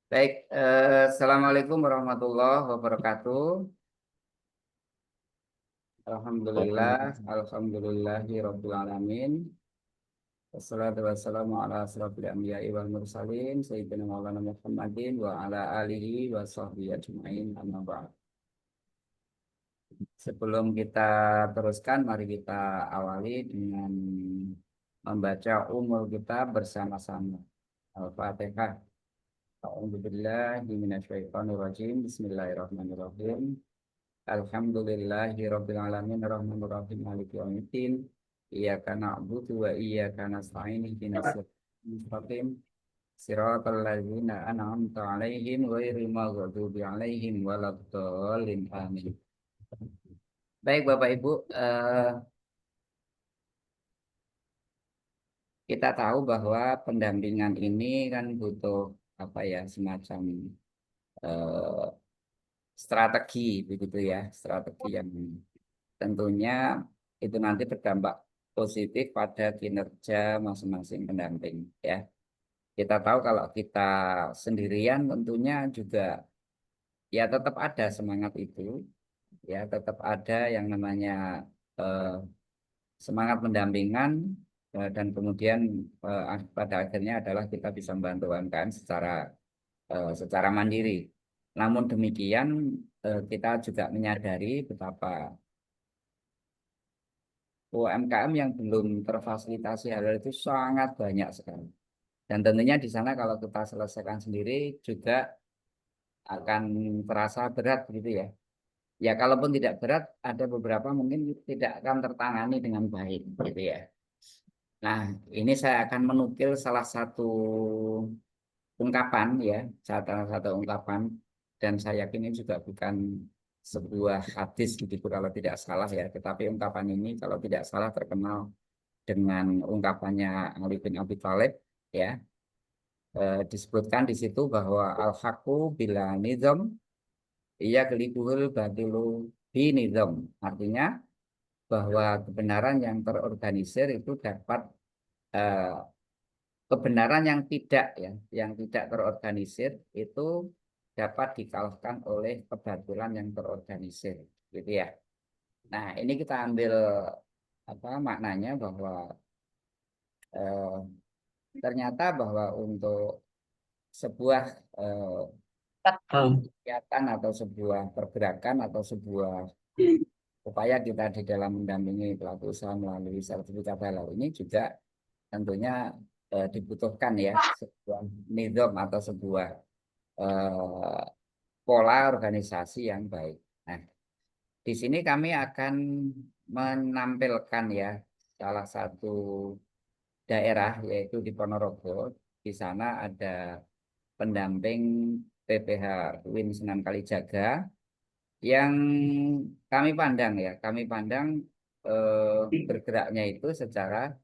Baik, Assalamualaikum warahmatullahi wabarakatuh. Alhamdulillah, Waalaikumsalam. alhamdulillahi rabbil alamin. Wassalatu wassalamu ala asrofil anbiya'i wal mursalin, sayyidina maulana Muhammadin wa ala alihi wa sahbihi ajma'in amma ba'd. Sebelum kita teruskan, mari kita awali dengan membaca umur kita bersama-sama. Al-Fatihah. A'udzubillahi minasyaitonirrajim. Bismillahirrahmanirrahim. Alhamdulillahi rabbil alamin arrahmanir rahim maliki yaumiddin iyyaka na'budu wa iyyaka nasta'in ihdinas siratal mustaqim siratal ladzina an'amta 'alaihim ghairil maghdubi 'alaihim waladdallin amin. Baik Bapak Ibu, kita tahu bahwa pendampingan ini kan butuh apa ya, semacam eh, strategi begitu ya, strategi yang tentunya itu nanti berdampak positif pada kinerja masing-masing pendamping ya. Kita tahu kalau kita sendirian tentunya juga ya tetap ada semangat itu, ya tetap ada yang namanya eh, semangat pendampingan, dan kemudian pada akhirnya adalah kita bisa membantu UMKM secara mandiri. Namun demikian, kita juga menyadari betapa UMKM yang belum terfasilitasi hal itu sangat banyak sekali. Dan tentunya di sana kalau kita selesaikan sendiri juga akan terasa berat gitu ya. Ya kalaupun tidak berat, ada beberapa mungkin tidak akan tertangani dengan baik gitu ya. Nah, ini saya akan menukil salah satu ungkapan ya, salah satu ungkapan, dan saya yakin ini juga bukan sebuah hadis begitu kalau tidak salah ya, tetapi ungkapan ini kalau tidak salah terkenal dengan ungkapannya Ali bin Abi Thalib ya. Disebutkan di situ bahwa al-haqqu bila nizam iya kelibuhul batilu bi nizam, artinya bahwa kebenaran yang terorganisir itu dapat eh, kebenaran yang tidak ya, yang tidak terorganisir itu dapat dikalahkan oleh kebatilan yang terorganisir gitu ya. Nah, ini kita ambil apa maknanya bahwa eh, ternyata bahwa untuk sebuah eh, kegiatan atau sebuah pergerakan atau sebuah upaya kita di dalam mendampingi pelaku usaha melalui sertifikat halal ini juga tentunya dibutuhkan ya sebuah nizam atau sebuah eh, pola organisasi yang baik. Nah, di sini kami akan menampilkan ya salah satu daerah yaitu di Ponorogo. Di sana ada pendamping PPH Win Sunan Kalijaga yang kami pandang bergeraknya itu secara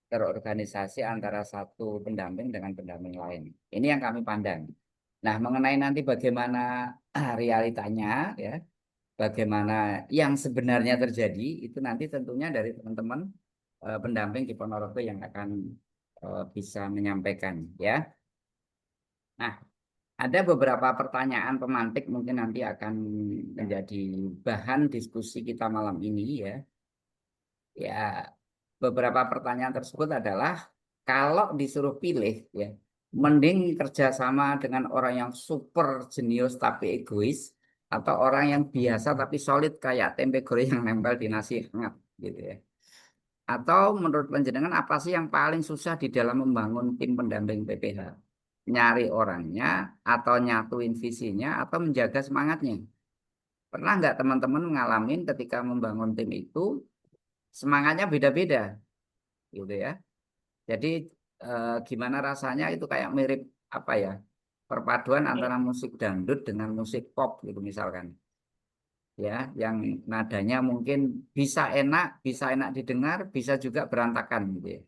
terorganisasi antara satu pendamping dengan pendamping lain. Ini yang kami pandang. Nah, mengenai nanti bagaimana realitanya, ya, bagaimana yang sebenarnya terjadi, itu nanti tentunya dari teman-teman pendamping di Ponorogo yang akan bisa menyampaikan, ya. Nah, ada beberapa pertanyaan pemantik mungkin nanti akan menjadi bahan diskusi kita malam ini ya. Ya, beberapa pertanyaan tersebut adalah kalau disuruh pilih ya, mending kerjasama dengan orang yang super jenius tapi egois atau orang yang biasa tapi solid kayak tempe goreng yang nempel di nasi hangat gitu ya. Atau menurut panjenengan apa sih yang paling susah di dalam membangun tim pendamping PPH? Nyari orangnya atau nyatuin visinya atau menjaga semangatnya? Pernah nggak teman-teman ngalamin ketika membangun tim itu semangatnya beda-beda gitu ya. Jadi gimana rasanya itu kayak mirip apa ya? Perpaduan antara musik dangdut dengan musik pop gitu misalkan. Ya, yang nadanya mungkin bisa enak didengar, bisa juga berantakan gitu ya.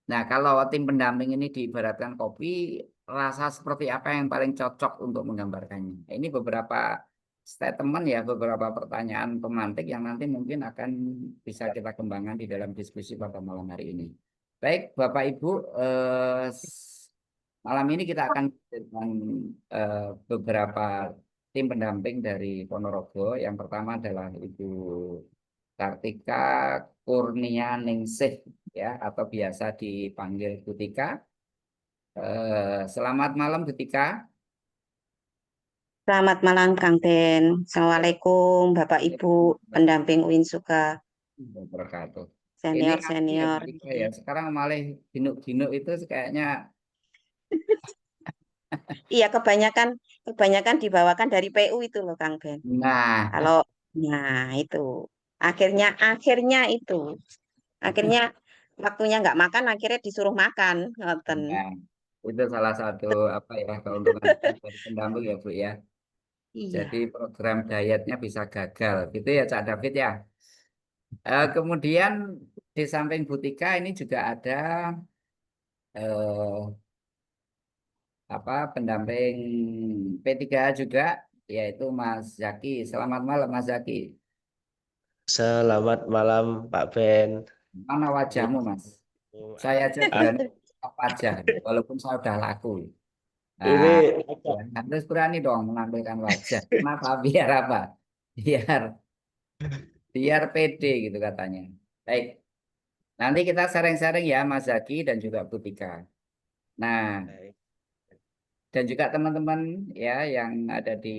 Nah, kalau tim pendamping ini diibaratkan kopi, rasa seperti apa yang paling cocok untuk menggambarkannya? Ini beberapa statement ya, beberapa pertanyaan pemantik yang nanti mungkin akan bisa kita kembangkan di dalam diskusi pada malam hari ini. Baik, Bapak Ibu, Malam ini kita akan dengan beberapa tim pendamping dari Ponorogo. Yang pertama adalah Ibu Kartika Kurnia Ningsih ya, atau biasa dipanggil Butika. Selamat malam Butika. Selamat malam Kang Den. Assalamualaikum Bapak Ibu pendamping UIN Suka Wabarakatuh. Ini senior anu ya senior. Butika ya. Sekarang malah dinuk-dinuk itu kayaknya. Iya kebanyakan kebanyakan dibawakan dari PU itu loh Kang Ben. Nah, Kalau nah itu akhirnya itu akhirnya waktunya nggak makan akhirnya disuruh makan ngoten. nah, itu salah satu apa ya keuntungan dari pendamping ya Bu ya. Jadi Iya. program dietnya bisa gagal, gitu ya Cak David ya. Kemudian di samping Butika ini juga ada eh, apa pendamping P3 juga, yaitu Mas Zaki. Selamat malam Mas Zaki. Selamat malam Pak Ben. Mana Ini wajahmu Mas? Saya aja ah, berani buka wajah, walaupun saya udah laku. Nah, ini ya, harus berani dong menampilkan wajah. Kenapa? Biar apa? Biar biar pede gitu katanya. Baik, nanti kita sharing-sharing ya Mas Zaki dan juga Butika. Nah, dan juga teman-teman ya yang ada di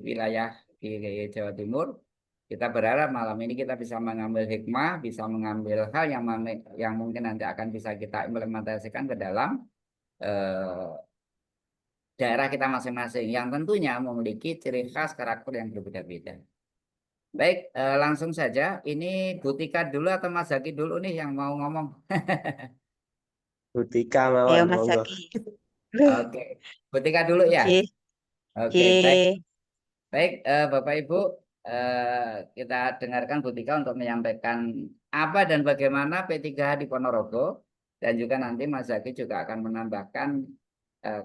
wilayah di Jawa Timur, kita berharap malam ini kita bisa mengambil hikmah, bisa mengambil hal yang mungkin nanti akan bisa kita implementasikan ke dalam eh, daerah kita masing-masing yang tentunya memiliki ciri khas karakter yang berbeda-beda. Baik, langsung saja. Ini Butika dulu atau Mas Zaki dulu nih yang mau ngomong? Butika mawon Ayo Mas monggo. Zaki. Loh, Oke, Butika dulu ya. J, Oke, baik. J. Baik, Bapak Ibu, kita dengarkan Bu Tika untuk menyampaikan apa dan bagaimana P3H di Ponorogo, dan juga nanti Mas Zaki juga akan menambahkan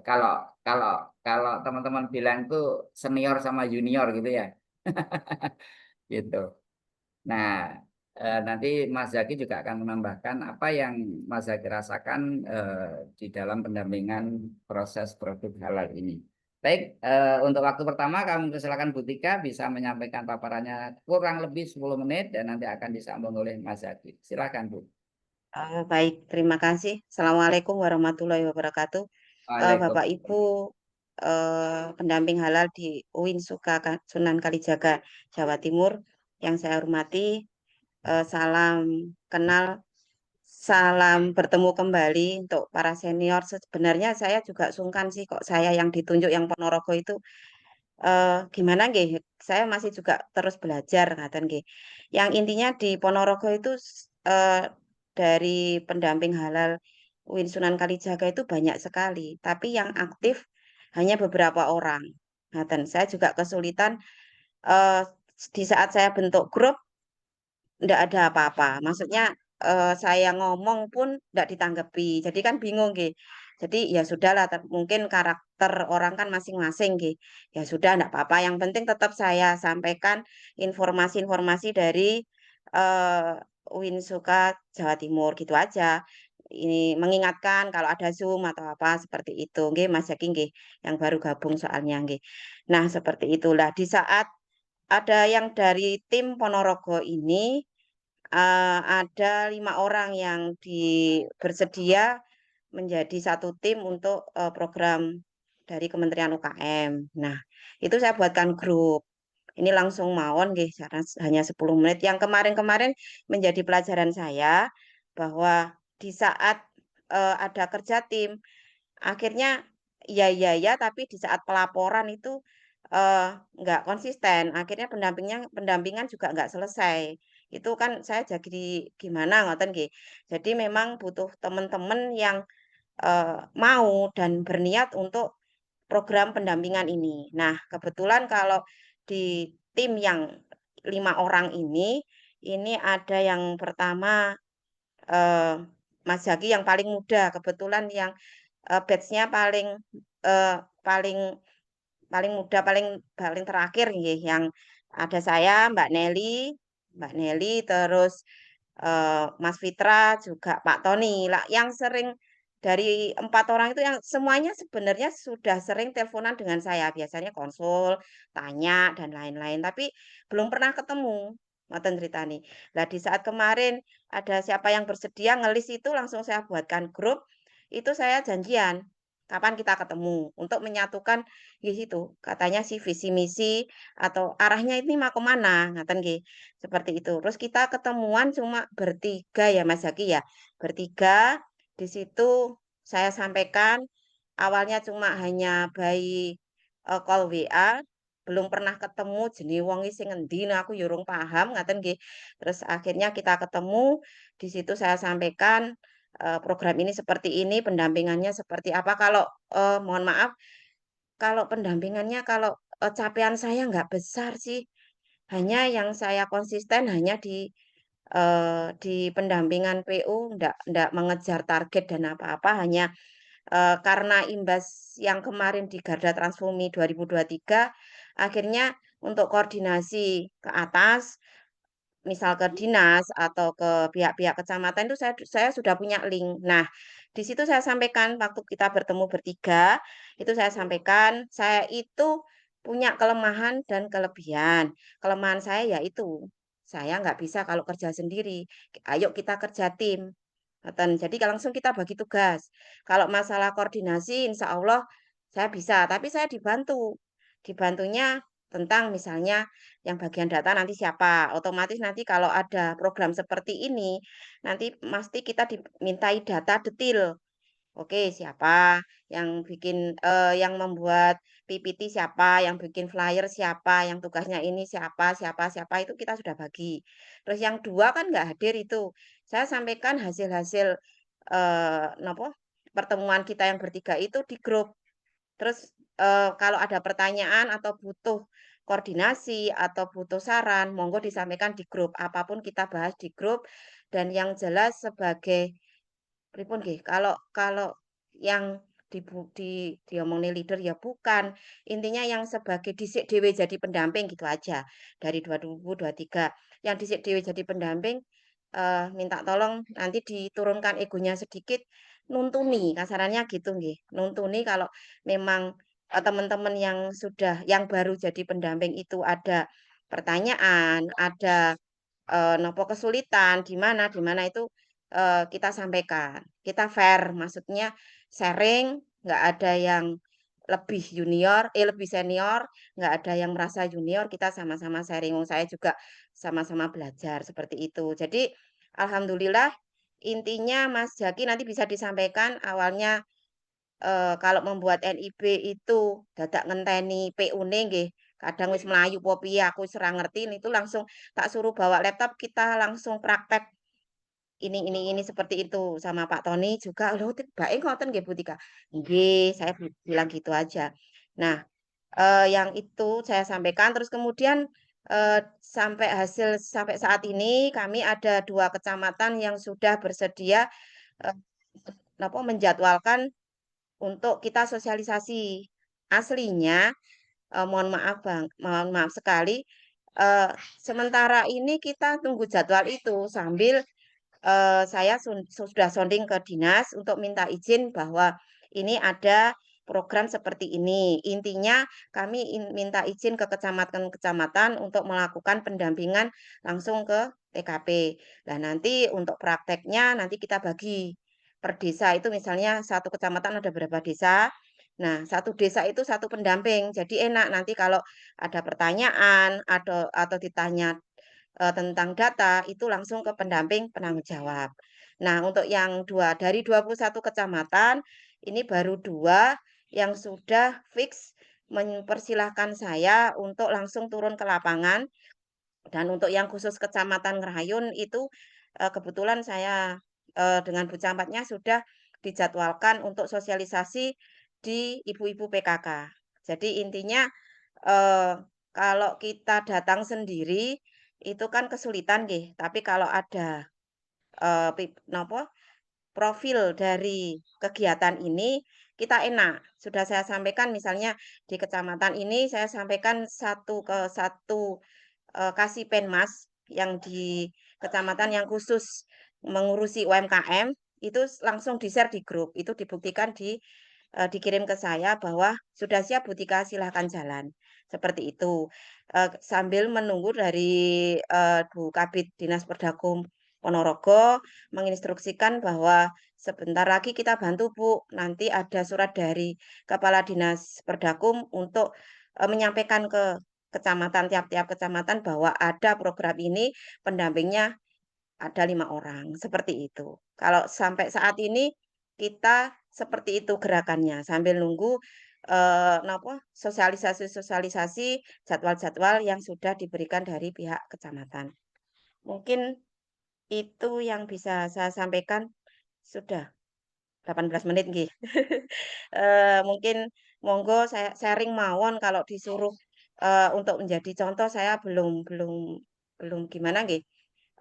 kalau kalau kalau teman-teman bilang tuh senior sama junior gitu ya, gitu. Nah, nanti Mas Zaki juga akan menambahkan apa yang Mas Zaki rasakan di dalam pendampingan proses produk halal ini. Baik, untuk waktu pertama kami persilakan Bu Tika bisa menyampaikan paparannya kurang lebih 10 menit dan nanti akan disambung oleh Mas Zaki. Silakan Bu. Baik, terima kasih. Assalamualaikum warahmatullahi wabarakatuh. Bapak Ibu Waalaikumsalam. pendamping halal di UIN Suka Sunan Kalijaga, Jawa Timur, yang saya hormati, salam kenal, salam bertemu kembali untuk para senior. Sebenarnya saya juga sungkan sih kok saya yang ditunjuk yang Ponorogo itu gimana nggih? Saya masih juga terus belajar ngaten nggih. Yang intinya di Ponorogo itu dari pendamping halal UIN Sunan Kalijaga itu banyak sekali, tapi yang aktif hanya beberapa orang. Ngaten, saya juga kesulitan eh, di saat saya bentuk grup nggak ada apa-apa. Maksudnya saya ngomong pun nggak ditanggapi. Jadi kan bingung gitu. Jadi ya sudahlah, mungkin karakter orang kan masing-masing gitu. Ya sudah, nggak apa-apa. Yang penting tetap saya sampaikan informasi-informasi dari Winsuka Jawa Timur gitu aja. Ini mengingatkan kalau ada Zoom atau apa seperti itu. Nggih, Mas Jaki nggih, yang baru gabung soalnya nggih. Nah, seperti itulah di saat ada yang dari tim Ponorogo ini ada 5 orang yang bersedia menjadi satu tim untuk program dari Kementerian UKM. Nah, itu saya buatkan grup. Ini langsung mawon nggih, hanya 10 menit. Yang kemarin-kemarin menjadi pelajaran saya bahwa di saat ada kerja tim, akhirnya ya tapi di saat pelaporan itu eh, nggak konsisten. Akhirnya pendampingan juga nggak selesai. Itu kan saya jadi gimana ngoten nggih. Jadi memang butuh teman-teman yang mau dan berniat untuk program pendampingan ini. Nah, kebetulan kalau di tim yang 5 orang ini ada yang pertama eh, Mas Jaki yang paling muda, kebetulan yang batch-nya eh, paling paling muda, paling paling terakhir nggih, yang ada saya, Mbak Nelly, terus Mas Fitra, juga Pak Tony lah, yang sering dari 4 orang itu yang semuanya sebenarnya sudah sering teleponan dengan saya, biasanya konsul, tanya, dan lain-lain, tapi belum pernah ketemu, ngoten ceritane. Lah di saat kemarin ada siapa yang bersedia ngelis itu langsung saya buatkan grup, itu saya janjian, kapan kita ketemu untuk menyatukan di situ, katanya sih visi misi atau arahnya ini mau ke mana, ngaten nggih, seperti itu. Terus kita ketemuan cuma bertiga ya Mas Zaki ya, bertiga di situ saya sampaikan, awalnya cuma hanya by, call WA, belum pernah ketemu, jenenge wong iki sing ngendi, nah aku ya urung paham, ngaten nggih. Terus akhirnya kita ketemu, di situ saya sampaikan, program ini seperti ini, pendampingannya seperti apa. Kalau, mohon maaf, kalau pendampingannya kalau, capaian saya nggak besar sih, hanya yang saya konsisten hanya di pendampingan PU, ndak mengejar target dan apa-apa, hanya karena imbas yang kemarin di Garda Transfumi 2023, akhirnya untuk koordinasi ke atas, misal ke dinas atau ke pihak-pihak kecamatan itu saya sudah punya link. Nah, di situ saya sampaikan waktu kita bertemu bertiga, itu saya sampaikan, saya itu punya kelemahan dan kelebihan. Kelemahan saya yaitu, saya nggak bisa kalau kerja sendiri, ayo kita kerja tim. Ngoten. Jadi langsung kita bagi tugas. Kalau masalah koordinasi insya Allah saya bisa, tapi saya dibantu. Dibantunya tentang misalnya yang bagian data nanti siapa, otomatis nanti kalau ada program seperti ini, nanti pasti kita dimintai data detail. Oke, siapa yang bikin, yang membuat PPT siapa, yang bikin flyer siapa, yang tugasnya ini siapa siapa siapa, itu kita sudah bagi. Terus yang 2 kan nggak hadir itu, saya sampaikan hasil-hasil, napa, pertemuan kita yang bertiga itu di grup. Terus, kalau ada pertanyaan atau butuh koordinasi atau butuh saran, monggo disampaikan di grup, apapun kita bahas di grup dan yang jelas sebagai pripun nggih, kalau kalau yang diomongni leader ya bukan, intinya yang sebagai dhisik dhewe jadi pendamping gitu aja, dari 2023. Yang dhisik dhewe jadi pendamping, minta tolong nanti diturunkan egonya sedikit, nuntuni, kasarannya gitu nggih, nuntuni kalau memang, teman-teman yang baru jadi pendamping itu ada pertanyaan, ada nopo kesulitan di mana itu, kita sampaikan. Kita fair, maksudnya sharing, nggak ada yang lebih senior, nggak ada yang merasa junior, kita sama-sama sharing. Wong saya juga sama-sama belajar, seperti itu. Jadi alhamdulillah intinya Mas Jaki nanti bisa disampaikan awalnya kalau membuat NIB itu dadak ngenteni PU-ne nggih, kadang wis mlayu apa piye aku wis ora ngerti, itu langsung tak suruh bawa laptop, kita langsung praktek ini seperti itu sama Pak Tony juga, "Lho tibake ngoten nggih Bu Tika?" "Nggih," saya bilang gitu aja. Nah, yang itu saya sampaikan, terus kemudian, sampai saat ini kami ada 2 kecamatan yang sudah bersedia, eee, menjadwalkan untuk kita sosialisasi. Aslinya, mohon maaf sekali, eee, sementara ini kita tunggu jadwal itu sambil, saya sudah sounding ke dinas untuk minta izin bahwa ini ada program seperti ini. Intinya kami minta izin ke kecamatan-kecamatan untuk melakukan pendampingan langsung ke TKP. Nah, nanti untuk prakteknya nanti kita bagi per desa itu misalnya satu kecamatan ada berapa desa. Nah, satu desa itu satu pendamping. Jadi enak nanti kalau ada pertanyaan atau ditanya tentang data, itu langsung ke pendamping penanggung jawab. Nah, untuk yang 2 dari 21 kecamatan, ini baru 2 yang sudah fix mempersilahkan saya untuk langsung turun ke lapangan, dan untuk yang khusus Kecamatan Ngerayun itu, kebetulan saya, dengan Bu Camatnya sudah dijadwalkan untuk sosialisasi di ibu-ibu PKK. Jadi intinya, eee, kalau kita datang sendiri, itu kan kesulitan nggih, tapi kalau ada, napa, profil dari kegiatan ini, kita enak. Sudah saya sampaikan misalnya di kecamatan ini saya sampaikan satu ke satu, Kasih Penmas yang di kecamatan yang khusus mengurusi UMKM, itu langsung di-share di grup, itu dibuktikan dikirim ke saya bahwa, "Sudah siap Bu Tika, silahkan jalan." Seperti itu. Sambil menunggu dari, Bu Kabid Dinas Perdakum Ponorogo menginstruksikan bahwa, "Sebentar lagi kita bantu Bu, nanti ada surat dari Kepala Dinas Perdakum untuk, menyampaikan ke kecamatan, tiap-tiap kecamatan bahwa ada program ini, pendampingnya ada 5 orang, seperti itu. Kalau sampai saat ini kita seperti itu gerakannya, sambil nunggu, napa, sosialisasi-sosialisasi, jadwal-jadwal yang sudah diberikan dari pihak kecamatan. Mungkin itu yang bisa saya sampaikan, sudah 18 menit nggih. Mungkin monggo saya sharing mawon kalau disuruh, untuk menjadi contoh saya belum gimana nggih,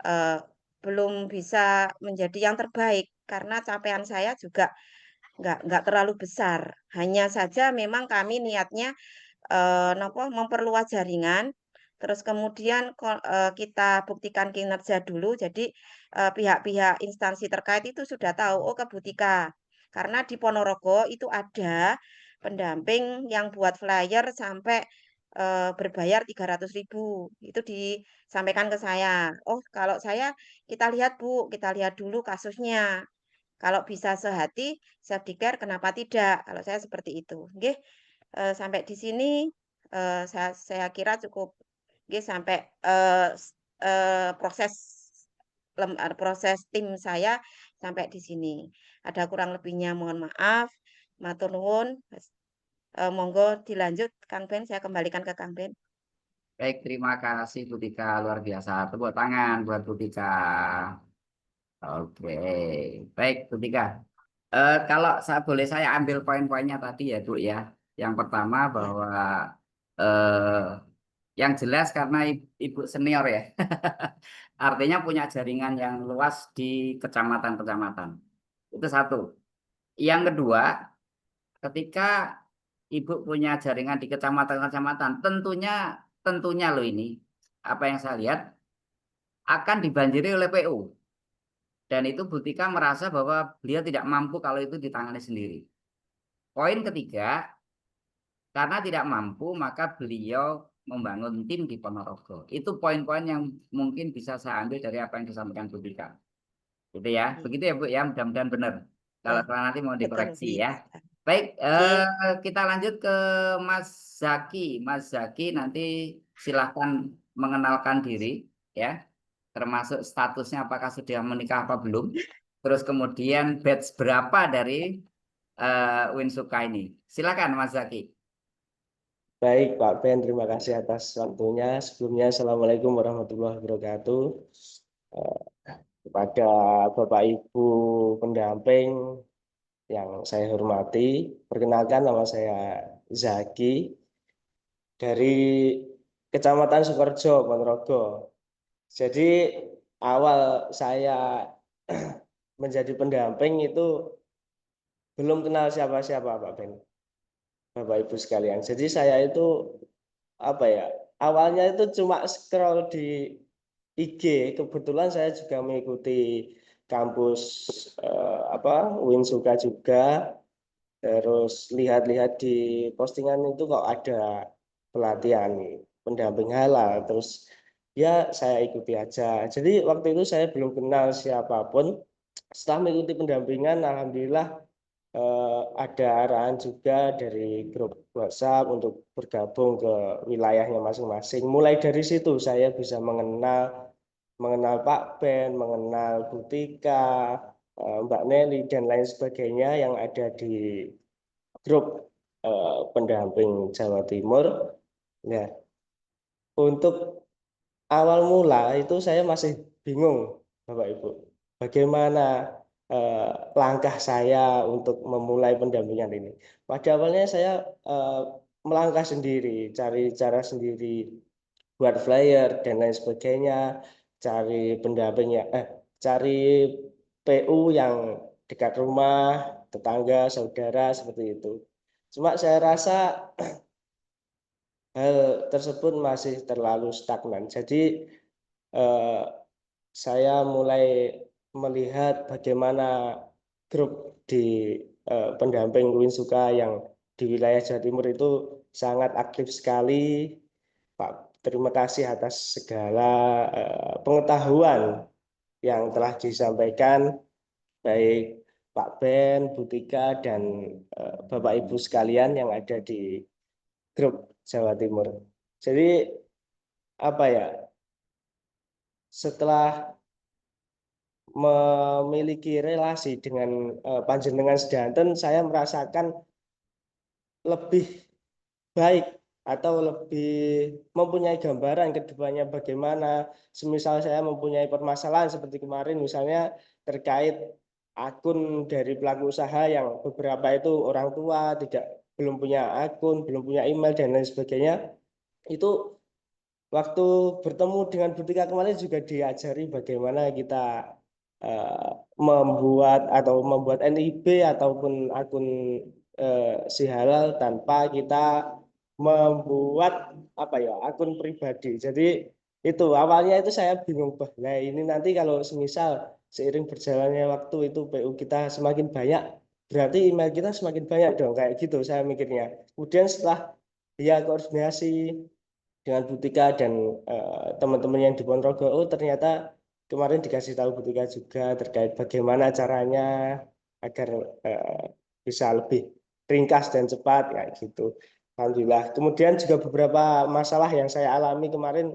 eee, belum bisa menjadi yang terbaik karena capaian saya juga nggak terlalu besar. Hanya saja memang kami niatnya, napa, memperluas jaringan, terus kemudian kita buktikan kinerja dulu. Jadi, pihak-pihak instansi terkait itu sudah tahu, oh ke Butika. Karena di Ponorogo itu ada pendamping yang buat flyer sampai, berbayar 300.000. Itu disampaikan ke saya, "Oh kalau saya kita lihat Bu, kita lihat dulu kasusnya. Kalau bisa sehati, self-declare kenapa tidak?" Kalau saya seperti itu. Nggih. Sampai di sini, saya kira cukup nggih sampai, proses proses tim saya sampai di sini. Ada kurang lebihnya mohon maaf, matur nuwun, monggo dilanjut Kang Ben, saya kembalikan ke Kang Ben. Baik, terima kasih Bu Tika, luar biasa. Tepuk tangan buat Bu Tika. Oke, baik Bu Tika. Kalau boleh saya ambil poin-poinnya tadi ya Bu ya. Yang pertama Ya, bahwa eh, yang jelas karena Ibu senior ya. Artinya punya jaringan yang luas di kecamatan-kecamatan. Itu satu. Yang kedua, ketika Ibu punya jaringan di kecamatan-kecamatan, tentunya loh ini, apa yang saya lihat, akan dibanjiri oleh PU. Dan itu Butika merasa bahwa beliau tidak mampu kalau itu ditangani sendiri. Poin ketiga, karena tidak mampu, maka beliau membangun tim di Ponorogo. Itu poin-poin yang mungkin bisa saya ambil dari apa yang disampaikan Butika. Gitu ya, iya, begitu ya Bu ya, mudah-mudahan benar. ya, Kalau nanti mau betul, dikoreksi ya. bisa. Baik, Oke. kita lanjut ke Mas Zaki. Mas Zaki nanti silahkan mengenalkan diri ya, termasuk statusnya apakah sudah menikah apa belum. Terus kemudian batch berapa dari Winsuka ini. Silakan Mas Zaki. Baik, Pak Ben, terima kasih atas waktunya. Sebelumnya, Assalamualaikum warahmatullahi wabarakatuh. Eh, Kepada Bapak Ibu pendamping yang saya hormati, perkenalkan nama saya Zaki dari Kecamatan Sukorejo, Ponorogo. Jadi awal saya menjadi pendamping itu belum kenal siapa-siapa, Pak Ben, Bapak Ibu sekalian. Jadi saya itu apa ya? Awalnya itu cuma scroll di IG. Kebetulan saya juga mengikuti kampus Winsuka juga. Terus lihat-lihat di postingan itu kok ada pelatihan pendamping halal. Terus ya saya ikuti aja. Jadi waktu itu saya belum kenal siapapun. Setelah mengikuti pendampingan, alhamdulillah ada arahan juga dari grup WhatsApp untuk bergabung ke wilayahnya masing-masing. Mulai dari situ saya bisa mengenal Pak Ben, mengenal Butika, Mbak Nelly dan lain sebagainya yang ada di grup pendamping Jawa Timur. Nah, untuk awal mula itu saya masih bingung, Bapak Ibu, bagaimana langkah saya untuk memulai pendampingan ini. Pada awalnya saya eh, melangkah sendiri, cari cara sendiri, buat flyer dan lain sebagainya, cari pendampingnya, cari PU yang dekat rumah, tetangga, saudara seperti itu. Cuma saya rasa hal tersebut masih terlalu stagnan. Jadi eh, saya mulai melihat bagaimana grup di pendamping Winsuka yang di wilayah Jawa Timur itu sangat aktif sekali. Pak, terima kasih atas segala pengetahuan yang telah disampaikan, baik Pak Ben, Bu Tika, dan Bapak Ibu sekalian yang ada di grup Jawa Timur. Jadi apa ya, setelah memiliki relasi dengan panjenengan sedanten, saya merasakan lebih baik atau lebih mempunyai gambaran ke depannya bagaimana. Semisal saya mempunyai permasalahan seperti kemarin misalnya terkait akun dari pelaku usaha yang beberapa itu orang tua belum punya akun, belum punya email dan lain sebagainya. Itu waktu bertemu dengan Butika kemarin juga diajari bagaimana kita membuat NIB ataupun akun si halal tanpa kita membuat apa ya akun pribadi. Jadi itu awalnya itu saya bingung, nah ini nanti kalau semisal seiring berjalannya waktu itu PU kita semakin banyak, berarti email kita semakin banyak dong, kayak gitu saya mikirnya. Kemudian setelah dia koordinasi dengan Butika dan teman-teman yang di Ponorogo, oh ternyata kemarin dikasih tahu Butika juga terkait bagaimana caranya agar bisa lebih ringkas dan cepat kayak gitu. Alhamdulillah. Kemudian juga beberapa masalah yang saya alami kemarin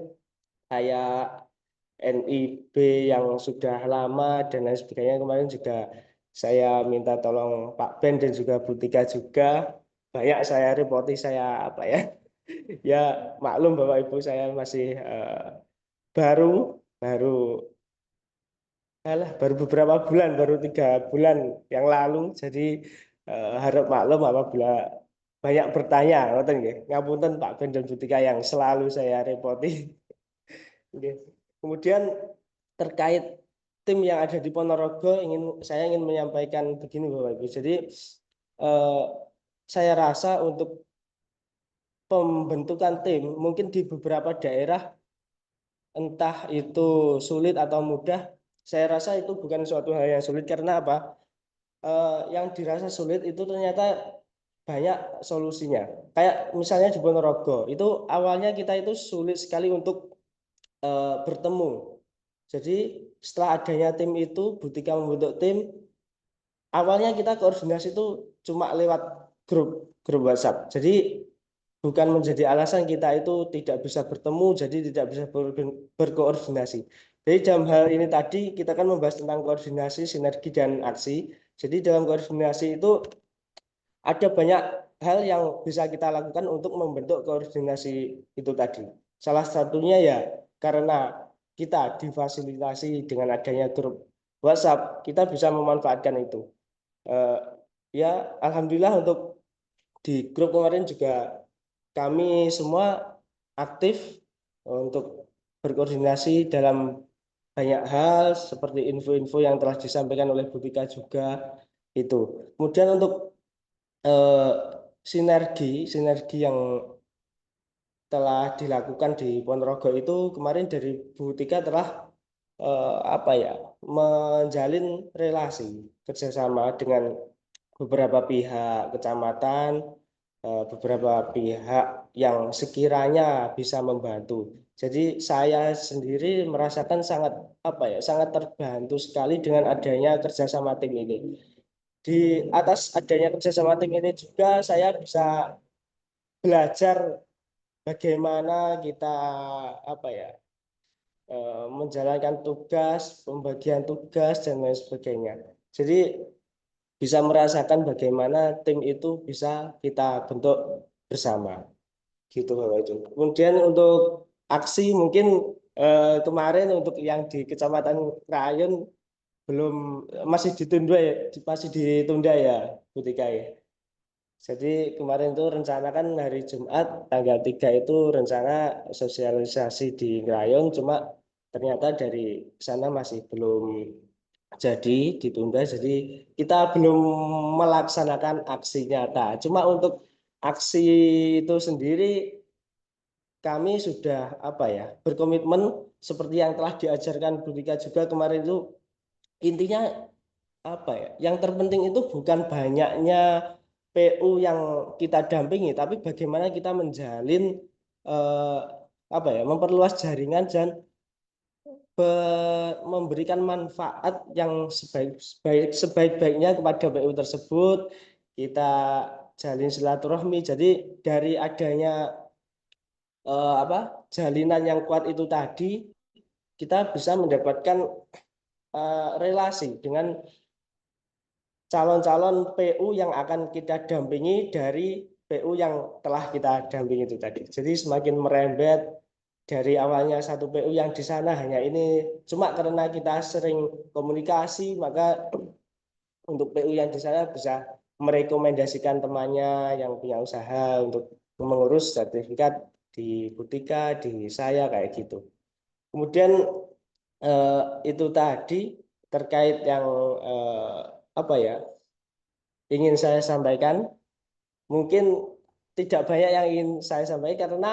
kayak NIB yang sudah lama dan lain sebagainya, kemarin juga saya minta tolong Pak Ben dan juga Butika juga, banyak saya repoti, saya apa ya, ya maklum Bapak Ibu saya masih baru baru baru beberapa bulan, baru 3 bulan yang lalu, jadi harap maklum apabila banyak bertanya, ngoten nggih. Ngapunten Pak Ben dan Butika yang selalu saya repoti. Nggih. Kemudian terkait tim yang ada di Ponorogo, saya ingin menyampaikan begini Bapak Ibu. Jadi saya rasa untuk pembentukan tim mungkin di beberapa daerah entah itu sulit atau mudah, saya rasa itu bukan suatu hal yang sulit karena apa? Yang dirasa sulit itu ternyata banyak solusinya. Kayak misalnya di Ponorogo, itu awalnya kita itu sulit sekali untuk bertemu. Jadi setelah adanya tim itu, Butika membentuk tim, awalnya kita koordinasi itu cuma lewat grup WhatsApp. Jadi bukan menjadi alasan kita itu tidak bisa bertemu, jadi tidak bisa berkoordinasi. Jadi dalam hal ini tadi kita kan membahas tentang koordinasi, sinergi, dan aksi. Jadi dalam koordinasi itu ada banyak hal yang bisa kita lakukan untuk membentuk koordinasi itu tadi. Salah satunya ya karena kita difasilitasi dengan adanya grup WhatsApp, kita bisa memanfaatkan itu. Ya, alhamdulillah untuk di grup kemarin juga kami semua aktif untuk berkoordinasi dalam banyak hal seperti info-info yang telah disampaikan oleh Butika juga itu. Kemudian untuk sinergi yang telah dilakukan di Ponorogo itu kemarin dari Butika telah apa ya menjalin relasi kerjasama dengan beberapa pihak kecamatan, beberapa pihak yang sekiranya bisa membantu. Jadi saya sendiri merasakan sangat apa ya sangat terbantu sekali dengan adanya kerjasama tim ini. Di atas adanya kerjasama tim ini juga saya bisa belajar bagaimana kita apa ya menjalankan tugas, pembagian tugas dan lain sebagainya. Jadi bisa merasakan bagaimana tim itu bisa kita bentuk bersama gitu Bapak itu. Kemudian untuk aksi mungkin kemarin untuk yang di Kecamatan Krayon masih ditunda ya Butika ya. Jadi kemarin itu rencana kan hari Jumat tanggal 3 itu rencana sosialisasi di Krayon, cuma ternyata dari sana masih belum jadi, ditunda. Jadi kita belum melaksanakan aksi nyata. Cuma untuk aksi itu sendiri kami sudah apa ya berkomitmen seperti yang telah diajarkan Butika juga kemarin itu, intinya apa ya? Yang terpenting itu bukan banyaknya PU yang kita dampingi, tapi bagaimana kita menjalin eh, apa ya? Memperluas jaringan dan memberikan manfaat yang sebaik-baiknya kepada PU tersebut. Kita jalin silaturahmi. Jadi dari adanya apa? Jalinan yang kuat itu tadi, kita bisa mendapatkan relasi dengan calon-calon PU yang akan kita dampingi dari PU yang telah kita dampingi itu tadi. Jadi semakin merembet dari awalnya satu PU yang di sana hanya ini, cuma karena kita sering komunikasi, maka untuk PU yang di sana bisa merekomendasikan temannya yang punya usaha untuk mengurus sertifikat di Butika, di saya kayak gitu. Kemudian itu tadi terkait yang apa ya, ingin saya sampaikan, mungkin tidak banyak yang ingin saya sampaikan karena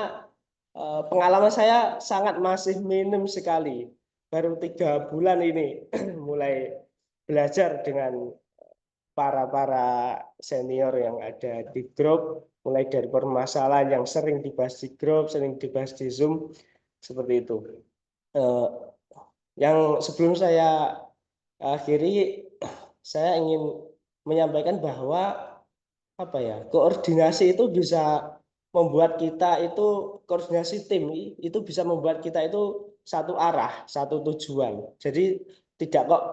pengalaman saya sangat masih minim sekali. Baru 3 bulan ini mulai belajar dengan para senior yang ada di grup, mulai dari permasalahan yang sering dibahas di grup, sering dibahas di Zoom, seperti itu. Eh, yang sebelum saya akhiri, saya ingin menyampaikan bahwa apa ya, koordinasi itu bisa membuat kita itu, koordinasi tim itu bisa membuat kita itu satu arah, satu tujuan. Jadi tidak kok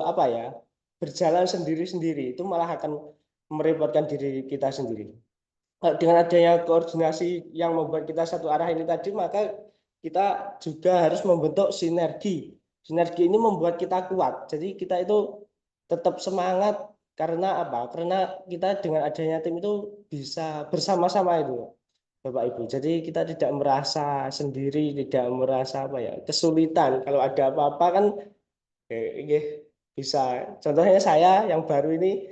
apa ya, berjalan sendiri-sendiri, itu malah akan merepotkan diri kita sendiri. Dengan adanya koordinasi yang membuat kita satu arah ini tadi, maka kita juga harus membentuk sinergi. Sinergi ini membuat kita kuat. Jadi kita itu tetap semangat karena apa? Karena kita dengan adanya tim itu bisa bersama-sama itu, Bapak Ibu. Jadi kita tidak merasa sendiri, tidak merasa apa ya, kesulitan. Kalau ada apa-apa kan bisa. Contohnya saya yang baru ini,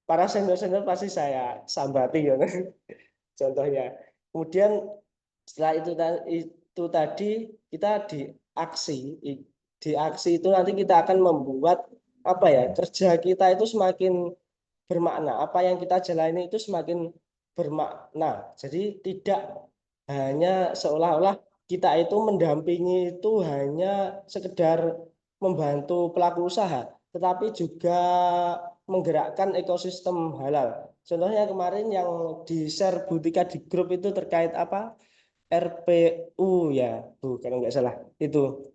para senior-senior pasti saya sambati ya. Contohnya. Kemudian setelah itu tadi kita di aksi itu nanti kita akan membuat apa ya, kerja kita itu semakin bermakna, apa yang kita jalani itu semakin bermakna. Jadi tidak hanya seolah-olah kita itu mendampingi itu hanya sekedar membantu pelaku usaha, tetapi juga menggerakkan ekosistem halal. Contohnya kemarin yang di share Butika di grup itu terkait apa? RPU ya, Bu, kalau nggak salah. Itu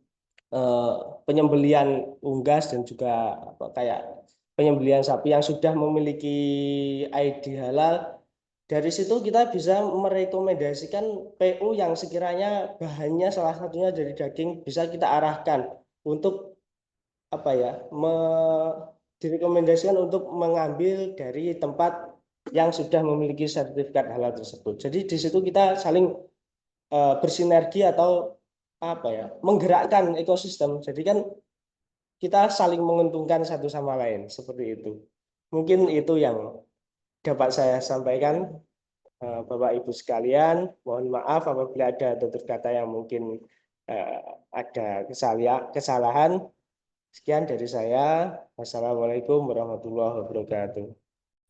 eh, penyembelian unggas dan juga apa, kayak penyembelian sapi yang sudah memiliki ID halal. Dari situ kita bisa merekomendasikan PU yang sekiranya bahannya salah satunya dari daging, bisa kita arahkan untuk apa ya, direkomendasikan untuk mengambil dari tempat yang sudah memiliki sertifikat halal tersebut. Jadi di situ kita saling bersinergi atau apa ya, menggerakkan ekosistem. Jadi kan kita saling menguntungkan satu sama lain, seperti itu. Mungkin itu yang dapat saya sampaikan, Bapak Ibu sekalian. Mohon maaf apabila ada tutur kata yang mungkin eh, ada kesalahan. Sekian dari saya. Wassalamualaikum warahmatullahi wabarakatuh.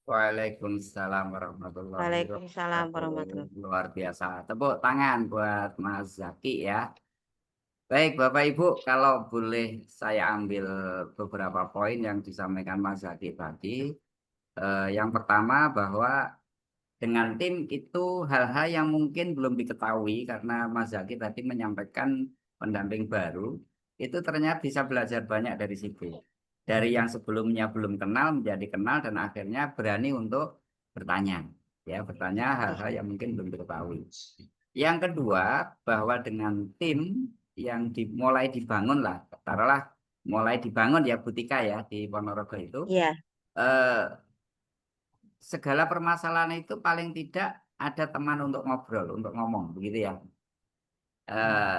Waalaikumsalam warahmatullahi Waalaikumsalam wabarakatuh. warahmatullahi. Luar biasa. Tepuk tangan buat Mas Zaki ya. Baik, Bapak Ibu, kalau boleh saya ambil beberapa poin yang disampaikan Mas Zaki tadi. Yang pertama bahwa dengan tim itu hal-hal yang mungkin belum diketahui karena Mas Zaki tadi menyampaikan pendamping baru, itu ternyata bisa belajar banyak dari situ. Dari yang sebelumnya belum kenal menjadi kenal dan akhirnya berani untuk bertanya. Ya, bertanya hal-hal yang mungkin belum diketahui. Yang kedua, bahwa dengan tim yang mulai dibangun lah, taruhlah mulai dibangun ya Butika ya di Ponorogo itu, Iya, eh, segala permasalahan itu paling tidak ada teman untuk ngobrol, untuk ngomong, begitu ya.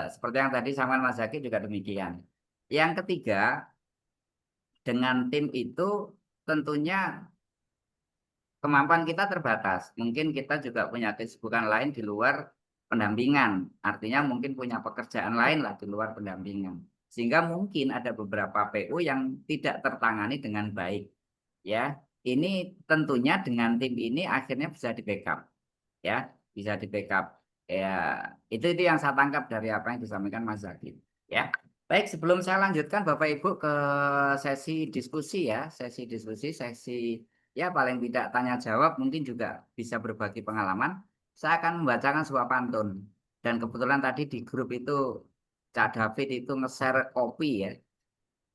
Seperti yang tadi sama Mas Zaki juga demikian. Yang ketiga, dengan tim itu tentunya kemampuan kita terbatas. Mungkin kita juga punya kesibukan lain di luar pendampingan. Artinya mungkin punya pekerjaan lain lah di luar pendampingan. Sehingga mungkin ada beberapa PU yang tidak tertangani dengan baik. Ya, ini tentunya dengan tim ini akhirnya bisa di backup, ya, bisa di backup. Ya, itu yang saya tangkap dari apa yang disampaikan Mas Zaki. Ya, baik. Sebelum saya lanjutkan, Bapak Ibu ke sesi diskusi ya, sesi ya paling tidak tanya jawab, mungkin juga bisa berbagi pengalaman. Saya akan membacakan sebuah pantun. Dan kebetulan tadi di grup itu Cak David itu nge-share kopi ya.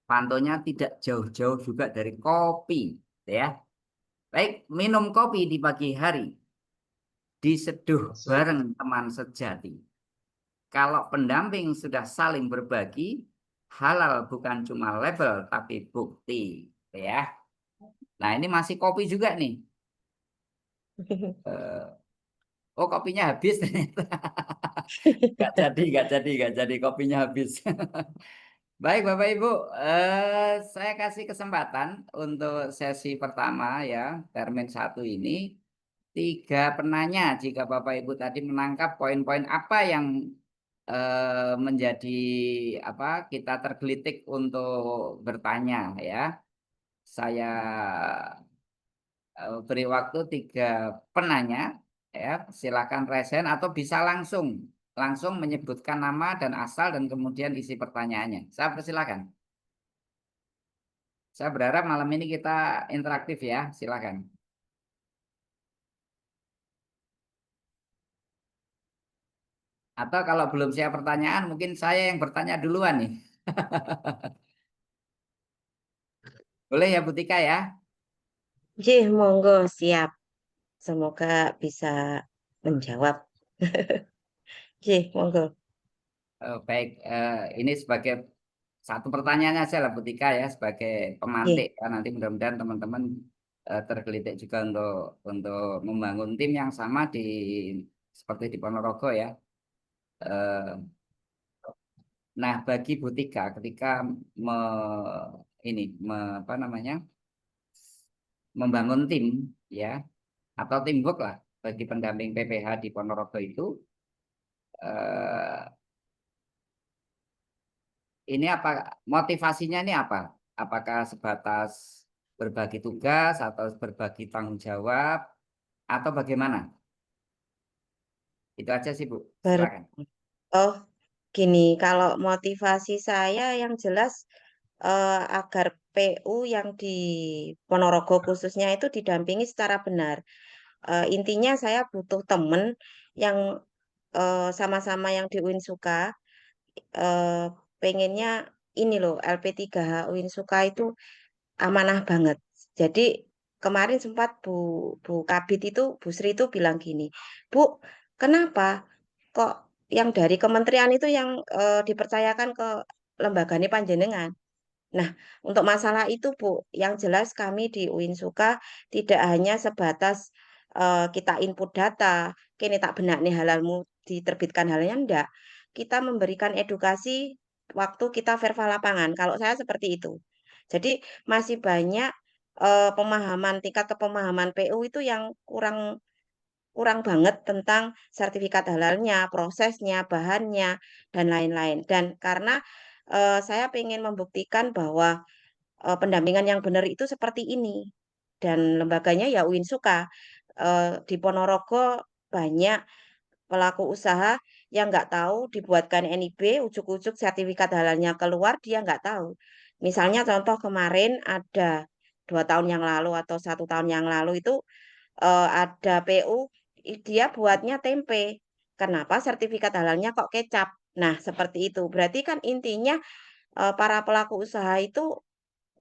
Pantunnya tidak jauh-jauh juga dari kopi, ya. Baik, minum kopi di pagi hari, diseduh bareng teman sejati. Kalau pendamping sudah saling berbagi, halal bukan cuma label tapi bukti, ya. Nah, ini masih kopi juga nih. Eh, oh, kopinya habis ternyata. Nggak jadi kopinya habis. Baik, Bapak Ibu, saya kasih kesempatan untuk sesi pertama ya, termin 1 ini. 3 penanya, jika Bapak Ibu tadi menangkap poin-poin apa yang menjadi apa kita tergelitik untuk bertanya ya. Saya beri waktu 3 penanya ya, silakan resen atau bisa langsung menyebutkan nama dan asal dan kemudian isi pertanyaannya. Saya persilakan. Saya berharap malam ini kita interaktif ya, silakan. Atau kalau belum siap pertanyaan, mungkin saya yang bertanya duluan nih. Boleh ya, Bu Tika ya? Jih, monggo siap. Semoga bisa menjawab. Jih, monggo. Baik, ini sebagai satu pertanyaan aja lah Bu Tika ya, sebagai Jih, pemantik ya. Nanti mudah-mudahan teman-teman tergelitik juga untuk membangun tim yang sama seperti di Ponorogo ya. Eh, nah, bagi Bu Tika ketika me, apa namanya, membangun tim ya atau teamwork lah bagi pendamping PPH di Ponorogo itu, eh, ini apa motivasinya ini apa? Apakah sebatas berbagi tugas atau berbagi tanggung jawab atau bagaimana? Itu aja sih Bu, baru. silakan. Oh, gini, kalau motivasi saya yang jelas agar PU yang di Ponorogo khususnya itu didampingi secara benar. Intinya saya butuh temen yang sama-sama yang di Uinsuka, eh, pengennya ini loh, LP3H Uinsuka itu amanah banget. Jadi kemarin sempat Bu Kabit itu, Bu Sri itu bilang gini, Bu, kenapa kok yang dari kementerian itu yang dipercayakan ke lembaga ini panjenengan? Nah, untuk masalah itu, Bu, yang jelas kami di Uinsuka tidak hanya sebatas kita input data, kini tak benak nih halalmu diterbitkan halnya enggak. Kita memberikan edukasi waktu kita verva lapangan. Kalau saya seperti itu. Jadi masih banyak tingkat kepemahaman PU itu yang kurang kurang banget tentang sertifikat halalnya, prosesnya, bahannya, dan lain-lain. Dan karena saya ingin membuktikan bahwa pendampingan yang benar itu seperti ini. Dan lembaganya ya Uinsuka. Di Ponorogo banyak pelaku usaha yang nggak tahu dibuatkan NIB, ujuk-ujuk sertifikat halalnya keluar, dia nggak tahu. Misalnya contoh kemarin ada 2 tahun yang lalu atau 1 tahun yang lalu itu ada PU, dia buatnya tempe. Kenapa sertifikat halalnya kok kecap? Nah, seperti itu. Berarti kan intinya para pelaku usaha itu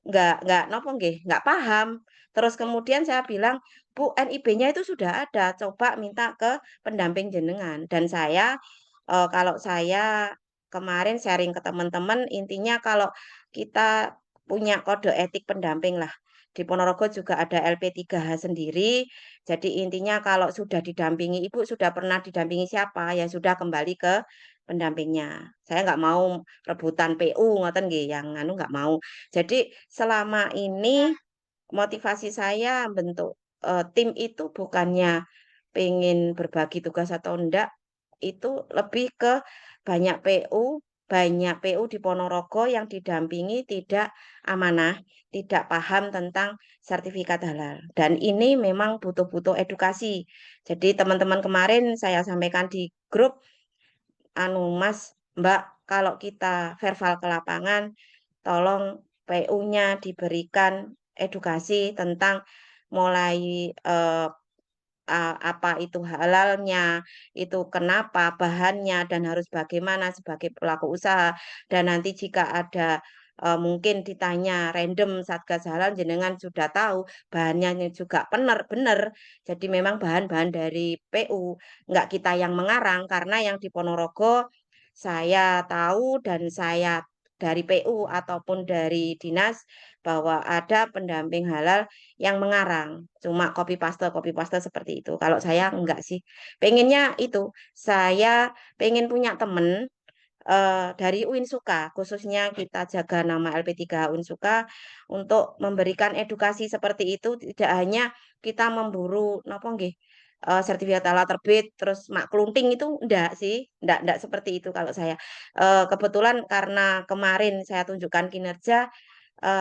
nggak nopo nggih, nggak paham. Terus kemudian saya bilang, "Bu, NIB-nya itu sudah ada, coba minta ke pendamping jenengan." Dan saya, kalau saya kemarin sharing ke teman-teman, intinya kalau kita punya kode etik pendamping lah. Di Ponorogo juga ada LP3H sendiri. Jadi intinya kalau sudah didampingi Ibu, sudah pernah didampingi siapa, ya sudah kembali ke pendampingnya. Saya nggak mau rebutan PU, ngoten nggih, yang anu nggak mau. Jadi selama ini motivasi saya bentuk tim itu bukannya pengen berbagi tugas atau enggak, itu lebih ke banyak PU banyak PU di Ponorogo yang didampingi tidak amanah, tidak paham tentang sertifikat halal. Dan ini memang butuh-butuh edukasi. Jadi teman-teman kemarin saya sampaikan di grup, Mas, Mbak, kalau kita verbal ke lapangan, tolong PU-nya diberikan edukasi tentang mulai apa itu halalnya, itu kenapa, bahannya, dan harus bagaimana sebagai pelaku usaha. Dan nanti jika ada mungkin ditanya random Satgas Halal, jenengan sudah tahu bahannya juga benar. Jadi memang bahan-bahan dari PU, nggak kita yang mengarang, karena yang di Ponorogo saya tahu dan saya dari PU ataupun dari dinas bahwa ada pendamping halal yang mengarang, cuma copy paste seperti itu. Kalau saya enggak sih, pengennya itu, saya pengen punya temen dari Uinsuka, khususnya kita jaga nama LP3 Uinsuka untuk memberikan edukasi seperti itu, tidak hanya kita memburu napa nggih, sertifikat halal terbit terus mak klunting itu enggak sih, enggak seperti itu kalau saya. Kebetulan karena kemarin saya tunjukkan kinerja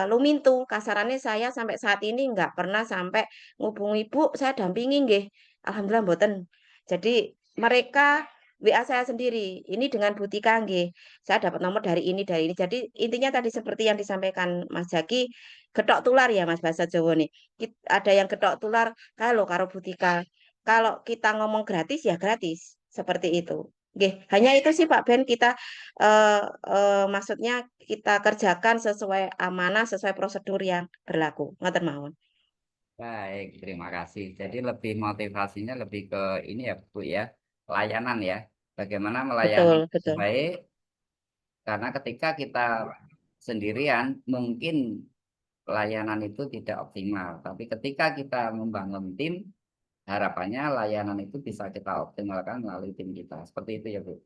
lumintu, kasarannya saya sampai saat ini nggak pernah sampai ngubungi, "Bu, saya dampingi nggih." Alhamdulillah mboten. Jadi mereka WA saya sendiri, "Ini dengan Butika nggih, saya dapat nomor dari ini." Jadi intinya tadi seperti yang disampaikan Mas Jaki, gethok tular ya Mas bahasa Jawa nih. Ada yang gethok tular kalau karo Butika. Kalau kita ngomong gratis ya gratis, seperti itu. Nggih, hanya itu sih Pak Ben kita maksudnya kita kerjakan sesuai amanah, sesuai prosedur yang berlaku. Ngoten mawon. Baik, terima kasih. Jadi lebih motivasinya lebih ke ini ya Bu ya, pelayanan ya. Bagaimana melayani Betul, dengan betul. baik, karena ketika kita sendirian mungkin layanan itu tidak optimal. Tapi ketika kita membangun tim, harapannya layanan itu bisa kita optimalkan melalui tim kita. Seperti itu ya Bu.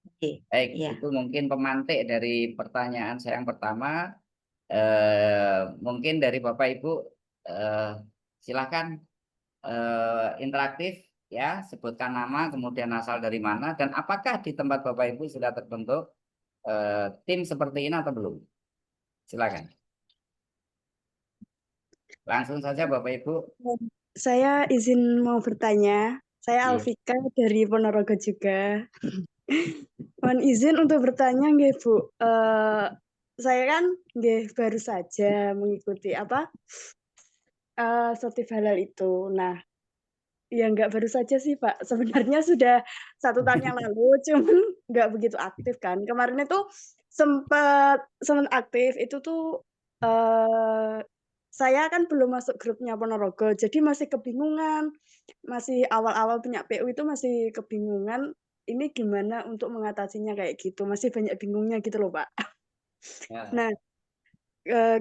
Oke, Baik, iya. itu mungkin pemantik dari pertanyaan saya yang pertama. Mungkin dari Bapak Ibu, eh, silakan interaktif ya, sebutkan nama, kemudian asal dari mana, dan apakah di tempat Bapak Ibu sudah terbentuk tim seperti ini atau belum? Silakan. Langsung saja Bapak Ibu. Saya izin mau bertanya. Saya Iya. Alfika dari Ponorogo juga. Mohon izin untuk bertanya, nggih Bu. Saya kan nggih baru saja mengikuti sertif halal itu. Nah, ya nggak baru saja sih Pak. Sebenarnya sudah 1 tahun yang lalu, cuman nggak begitu aktif kan. Kemarin itu sempat aktif itu tuh eh, saya kan belum masuk grupnya Ponorogo, jadi masih kebingungan. Masih awal-awal punya PU itu masih kebingungan, ini gimana untuk mengatasinya kayak gitu, masih banyak bingungnya gitu loh, Pak. Ya. Nah,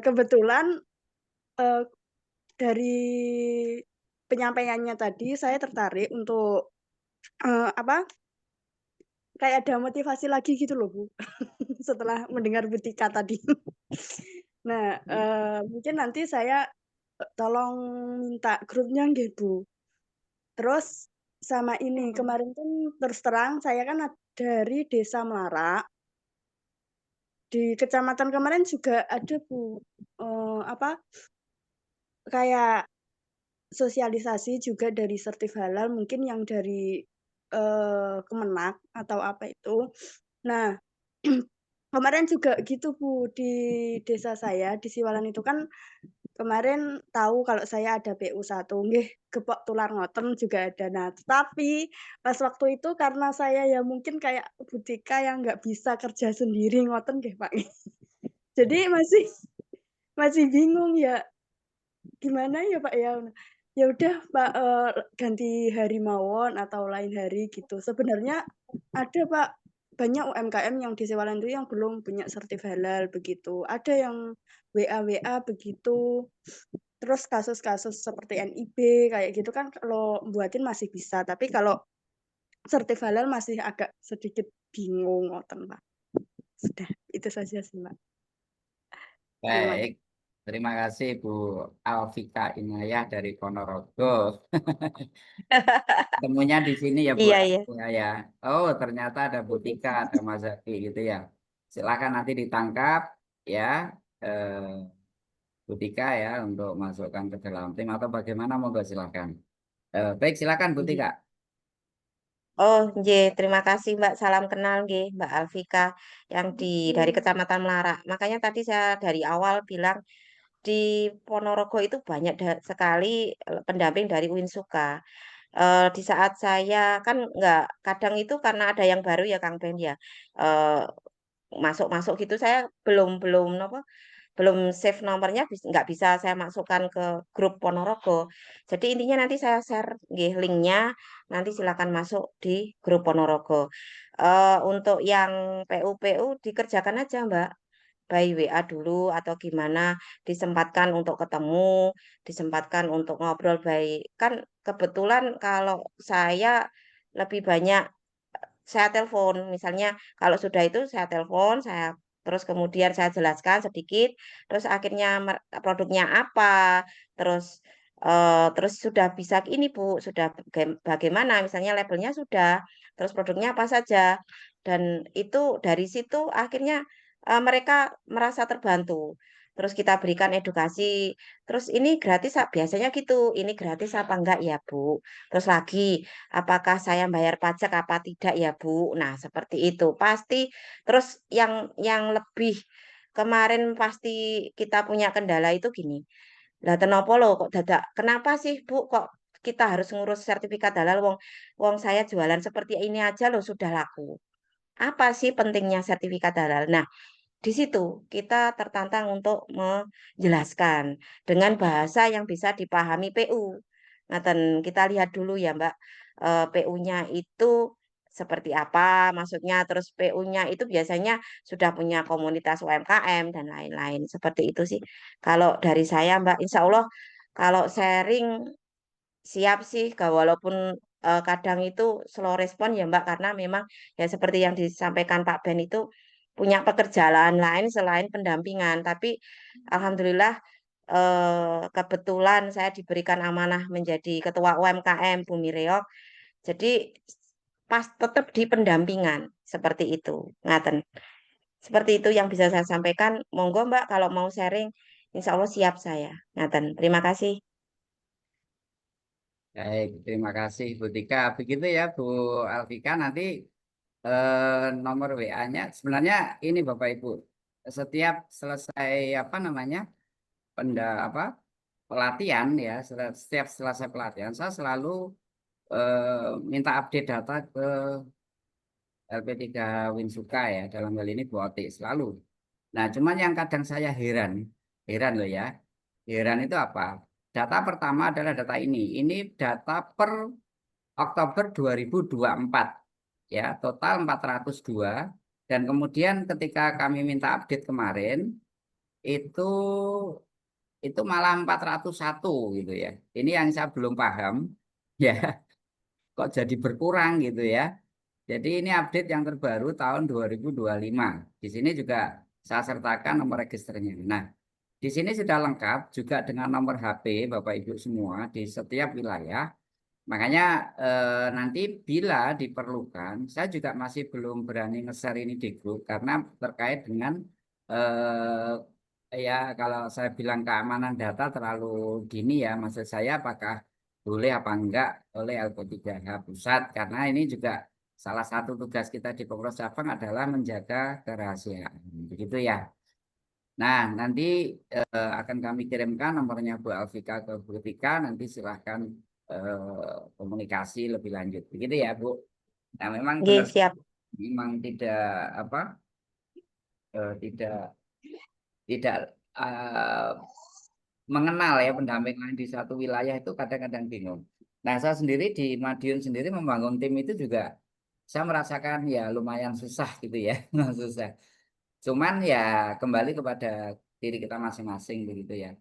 kebetulan, eee, dari penyampaiannya tadi saya tertarik untuk, apa, kayak ada motivasi lagi gitu loh, Bu, setelah mendengar Butika tadi. Nah, mungkin nanti saya, tolong minta grupnya nggih, Bu. Terus sama ini, kemarin kan terus terang saya kan dari Desa Melarak, di kecamatan kemarin juga ada Bu, apa, kayak sosialisasi juga dari Sertif Halal mungkin yang dari, Kemenak atau apa itu. Nah, kemarin juga gitu Bu, di desa saya, di Siwalan itu kan kemarin tahu kalau saya ada PU 1, nggih gepok tular ngoten juga ada. Nah, tapi pas waktu itu karena saya ya mungkin kayak Butika yang nggak bisa kerja sendiri ngoten nggih, Pak. Jadi masih bingung ya, gimana ya, Pak, ya? Ya udah, Pak, ganti hari mawon atau lain hari gitu. Sebenarnya ada, Pak, banyak UMKM yang di Sewalan itu yang belum punya sertif halal begitu. Ada yang WA-WA begitu. Terus kasus-kasus seperti NIB kayak gitu kan kalau buatin masih bisa, tapi kalau sertif halal masih agak sedikit bingung ngoten, Pak. Sudah, itu saja sih, Mbak. Terima Baik, kasih. terima kasih Bu Alfika Inayah dari Ponorogo. Temunya di sini ya Bu Iya, iya. Alfika ya. Oh, ternyata ada Butika, ada Mas Zaki gitu ya. silakan nanti ditangkap ya Bu Tika ya untuk masukkan ke dalam tim atau bagaimana, monggo silakan. Baik, silakan Bu Tika. Oh, nggih, terima kasih Mbak. Salam kenal nggih, Mbak Alvika yang dari Kecamatan Melarak. Makanya tadi saya dari awal bilang di Ponorogo itu banyak sekali pendamping dari Winsuka. Di saat saya kan nggak kadang itu karena ada yang baru ya Kang Ben ya. eh, Masuk-masuk gitu saya belum belum apa belum save nomornya nggak bisa saya masukkan ke grup Ponorogo. Jadi intinya nanti saya share nggih linknya, nanti silakan masuk di grup Ponorogo. Untuk yang PU-PU dikerjakan aja Mbak, by WA dulu atau gimana, disempatkan untuk ketemu, disempatkan untuk ngobrol baik. Kan kebetulan kalau saya lebih banyak saya telepon, misalnya kalau sudah itu saya telepon, saya terus kemudian saya jelaskan sedikit, terus akhirnya produknya apa, terus sudah bisa ini Bu, sudah bagaimana, misalnya labelnya sudah, terus produknya apa saja, dan itu dari situ akhirnya mereka merasa terbantu. Terus kita berikan edukasi, terus ini gratis, biasanya gitu, ini gratis apa enggak ya Bu? Terus lagi, apakah saya bayar pajak apa tidak ya Bu? Nah, seperti itu. Pasti terus yang lebih kemarin pasti kita punya kendala itu gini. Lah tenopo lho kok dadak kenapa sih Bu kok kita harus ngurus sertifikat halal wong wong saya jualan seperti ini aja loh sudah laku. Apa sih pentingnya sertifikat halal? Nah, di situ kita tertantang untuk menjelaskan dengan bahasa yang bisa dipahami PU. Ngaten, kita lihat dulu ya Mbak, PU-nya itu seperti apa maksudnya, terus PU-nya itu biasanya sudah punya komunitas UMKM dan lain-lain, seperti itu sih. Kalau dari saya Mbak, insya Allah kalau sharing siap sih, walaupun kadang itu slow respon ya Mbak, karena memang ya seperti yang disampaikan Pak Ben itu punya pekerjaan lain selain pendampingan. Tapi alhamdulillah kebetulan saya diberikan amanah menjadi ketua UMKM Bumi Reog. Jadi pas tetap di pendampingan seperti itu. Ngaten. Seperti itu yang bisa saya sampaikan. Monggo Mbak kalau mau sharing, insya Allah siap saya. Ngaten. Terima kasih. Baik, terima kasih Bu Tika. Begitu ya Bu Alvika, nanti nomor WA-nya sebenarnya ini Bapak Ibu, setiap selesai apa namanya apa pelatihan ya, setiap selesai pelatihan saya selalu minta update data ke LP3 Winsuka ya, dalam hal ini Bu Oti selalu. Nah, cuman yang kadang saya heran loh ya. Heran itu apa? Data pertama adalah data ini. Ini data per Oktober 2024 ya, total 402, dan kemudian ketika kami minta update kemarin itu malah 401 gitu ya. Ini yang saya belum paham ya, kok jadi berkurang gitu ya. Jadi ini update yang terbaru tahun 2025. Di sini juga saya sertakan nomor registernya. Nah, di sini sudah lengkap juga dengan nomor HP Bapak Ibu semua di setiap wilayah. Makanya nanti bila diperlukan, saya juga masih belum berani nge-share ini di grup karena terkait dengan ya kalau saya bilang keamanan data terlalu dini ya, maksud saya apakah boleh apa enggak oleh LP3H Pusat, karena ini juga salah satu tugas kita di Pemprov Jateng adalah menjaga kerahasiaan, begitu ya. Nah, nanti akan kami kirimkan nomornya Bu Alvika ke Bu Tika, nanti silahkan komunikasi lebih lanjut. Begitu ya, Bu. Nah, memang Oke, benar, siap. memang tidak apa, tidak tidak mengenal ya pendamping lain di satu wilayah itu kadang-kadang bingung. Nah, saya sendiri di Madiun sendiri membangun tim itu juga saya merasakan ya lumayan susah gitu ya, susah. Cuman ya kembali kepada diri kita masing-masing begitu ya.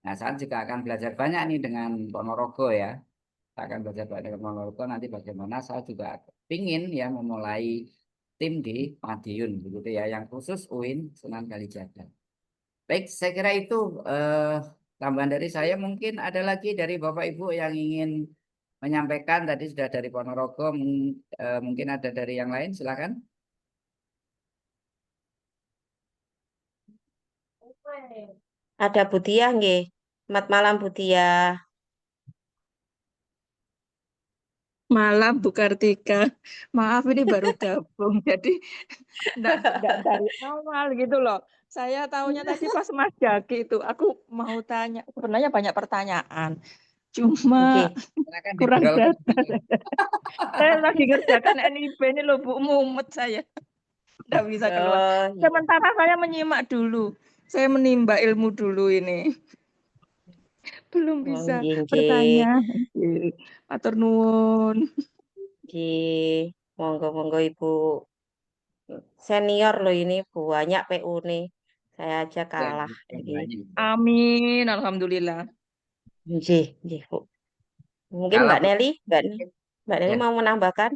Nah, saya juga akan belajar banyak nih dengan Ponorogo ya. Saya akan belajar banyak dengan Ponorogo nanti bagaimana saya juga pingin ya memulai tim di Madiun begitu ya, yang khusus UIN Sunan Kalijaga. Baik, saya kira itu tambahan dari saya. Mungkin ada lagi dari Bapak Ibu yang ingin menyampaikan, tadi sudah dari Ponorogo, mungkin ada dari yang lain, silakan. Ada Budiah nggih. Selamat malam Budiah. Malam Bu Kartika. Maaf ini baru gabung, jadi enggak dari awal gitu loh. Saya tahunya tadi pas Mas Jaki itu, aku mau tanya, sebenarnya banyak pertanyaan. Cuma Nggih. Silakan kurang dibrol data. dulu. Saya lagi ngerjakan NIB ini loh Bu, mumet saya. Enggak bisa keluar. Oh, iya. Sementara saya menyimak dulu. Saya menimba ilmu dulu ini. Belum Oh, bisa nggih, nggih. bertanya. Nggih. Matur nuwun. Nggih. Monggo Ibu. Senior loh ini banyak PU nih. Saya aja Ya, kalah. bukan Nggih. banyak. Amin, alhamdulillah. Nggih, Bu. Mungkin Kalau Mbak Nelly, Mbak Nelly ya, mau menambahkan?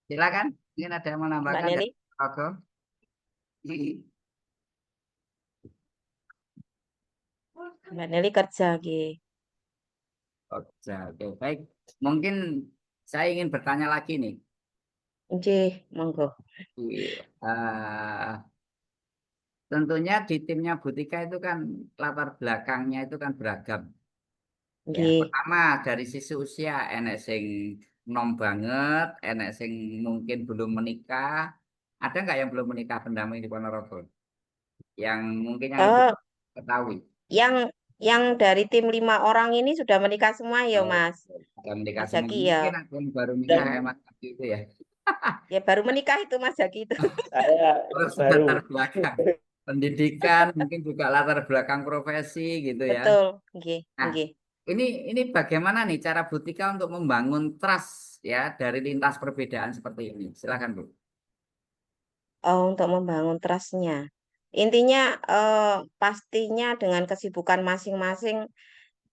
silakan. Mungkin ada yang mau Mbak menambahkan Nelly? dari Oke. Mbak Nelly kerja nggih. Oke, baik. Mungkin saya ingin bertanya lagi nih. Nggih, monggo. Eh, tentunya di timnya Butika itu kan latar belakangnya itu kan beragam. Ya, Nggih. pertama dari sisi usia, enek sing nom banget, enek sing mungkin belum menikah. Ada nggak yang belum menikah pendamping di Ponorogo? Yang mungkin yang Ibu Eh, ketahui. yang dari tim 5 orang ini sudah menikah semua ya, Oh, Mas? sudah menikah Mas semua. Jaki ya. Mungkin aku yang baru nikah Dan ya Mas Abdi itu ya. Ya baru menikah itu Mas Jaki itu. saya Terus baru. latar belakang pendidikan, mungkin juga latar belakang profesi gitu ya. Betul, nggih, Nah, nggih. ini bagaimana nih cara Butika untuk membangun trust ya dari lintas perbedaan seperti ini? Silakan Bu. Oh, untuk membangun trust-nya. Intinya pastinya dengan kesibukan masing-masing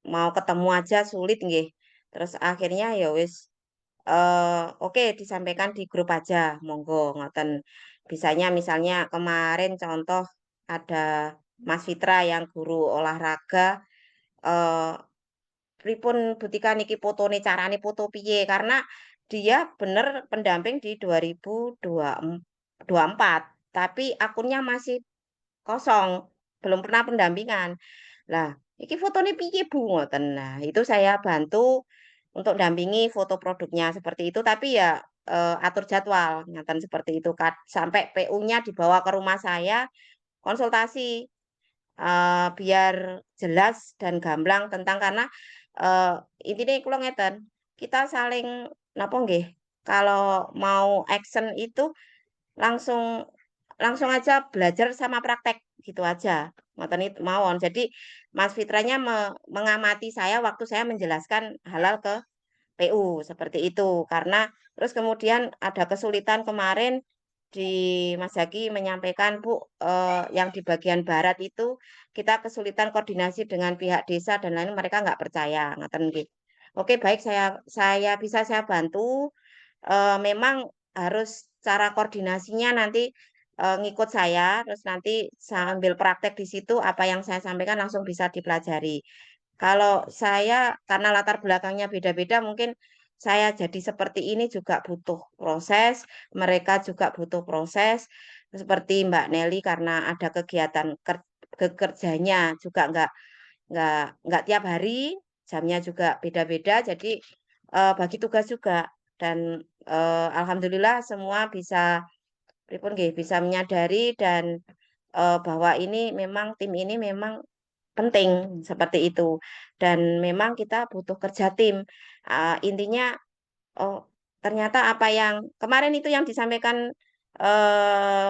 mau ketemu aja sulit nggih. Terus akhirnya ya wis oke disampaikan di grup aja, monggo ngoten. Bisanya misalnya kemarin contoh ada Mas Fitra yang guru olahraga eh pripun Butika niki fotone carane foto piye karena dia bener pendamping di 2024 tapi akunnya masih kosong, belum pernah pendampingan. Lah, iki fotone piye Bu? Ngoten. Nah, itu saya bantu untuk dampingi foto produknya seperti itu, tapi ya atur jadwal, ngoten seperti itu. Sampai PU-nya dibawa ke rumah saya konsultasi biar jelas dan gamblang tentang karena eee, intine kula ngeten, kita saling napa nggih, kalau mau action itu langsung langsung aja belajar sama praktek, gitu aja, ngoten mawon. Jadi Mas Fitranya mengamati saya waktu saya menjelaskan halal ke PU, seperti itu. Karena terus kemudian ada kesulitan kemarin di Mas Zaki menyampaikan, "Bu, yang di bagian barat itu kita kesulitan koordinasi dengan pihak desa dan lain mereka nggak percaya," ngoten nggih. Oke, baik saya bisa saya bantu, memang harus cara koordinasinya nanti, ngikut saya, terus nanti sambil praktek di situ apa yang saya sampaikan langsung bisa dipelajari. Kalau saya karena latar belakangnya beda-beda mungkin saya jadi seperti ini juga butuh proses, mereka juga butuh proses. Seperti Mbak Nelly karena ada kegiatan kerjanya juga nggak tiap hari, jamnya juga beda-beda jadi, bagi tugas juga dan, alhamdulillah semua bisa pripun nggih, bisa menyadari dan, bahwa ini memang tim ini memang penting, seperti itu. Dan memang kita butuh kerja tim, intinya, oh ternyata apa yang kemarin itu yang disampaikan,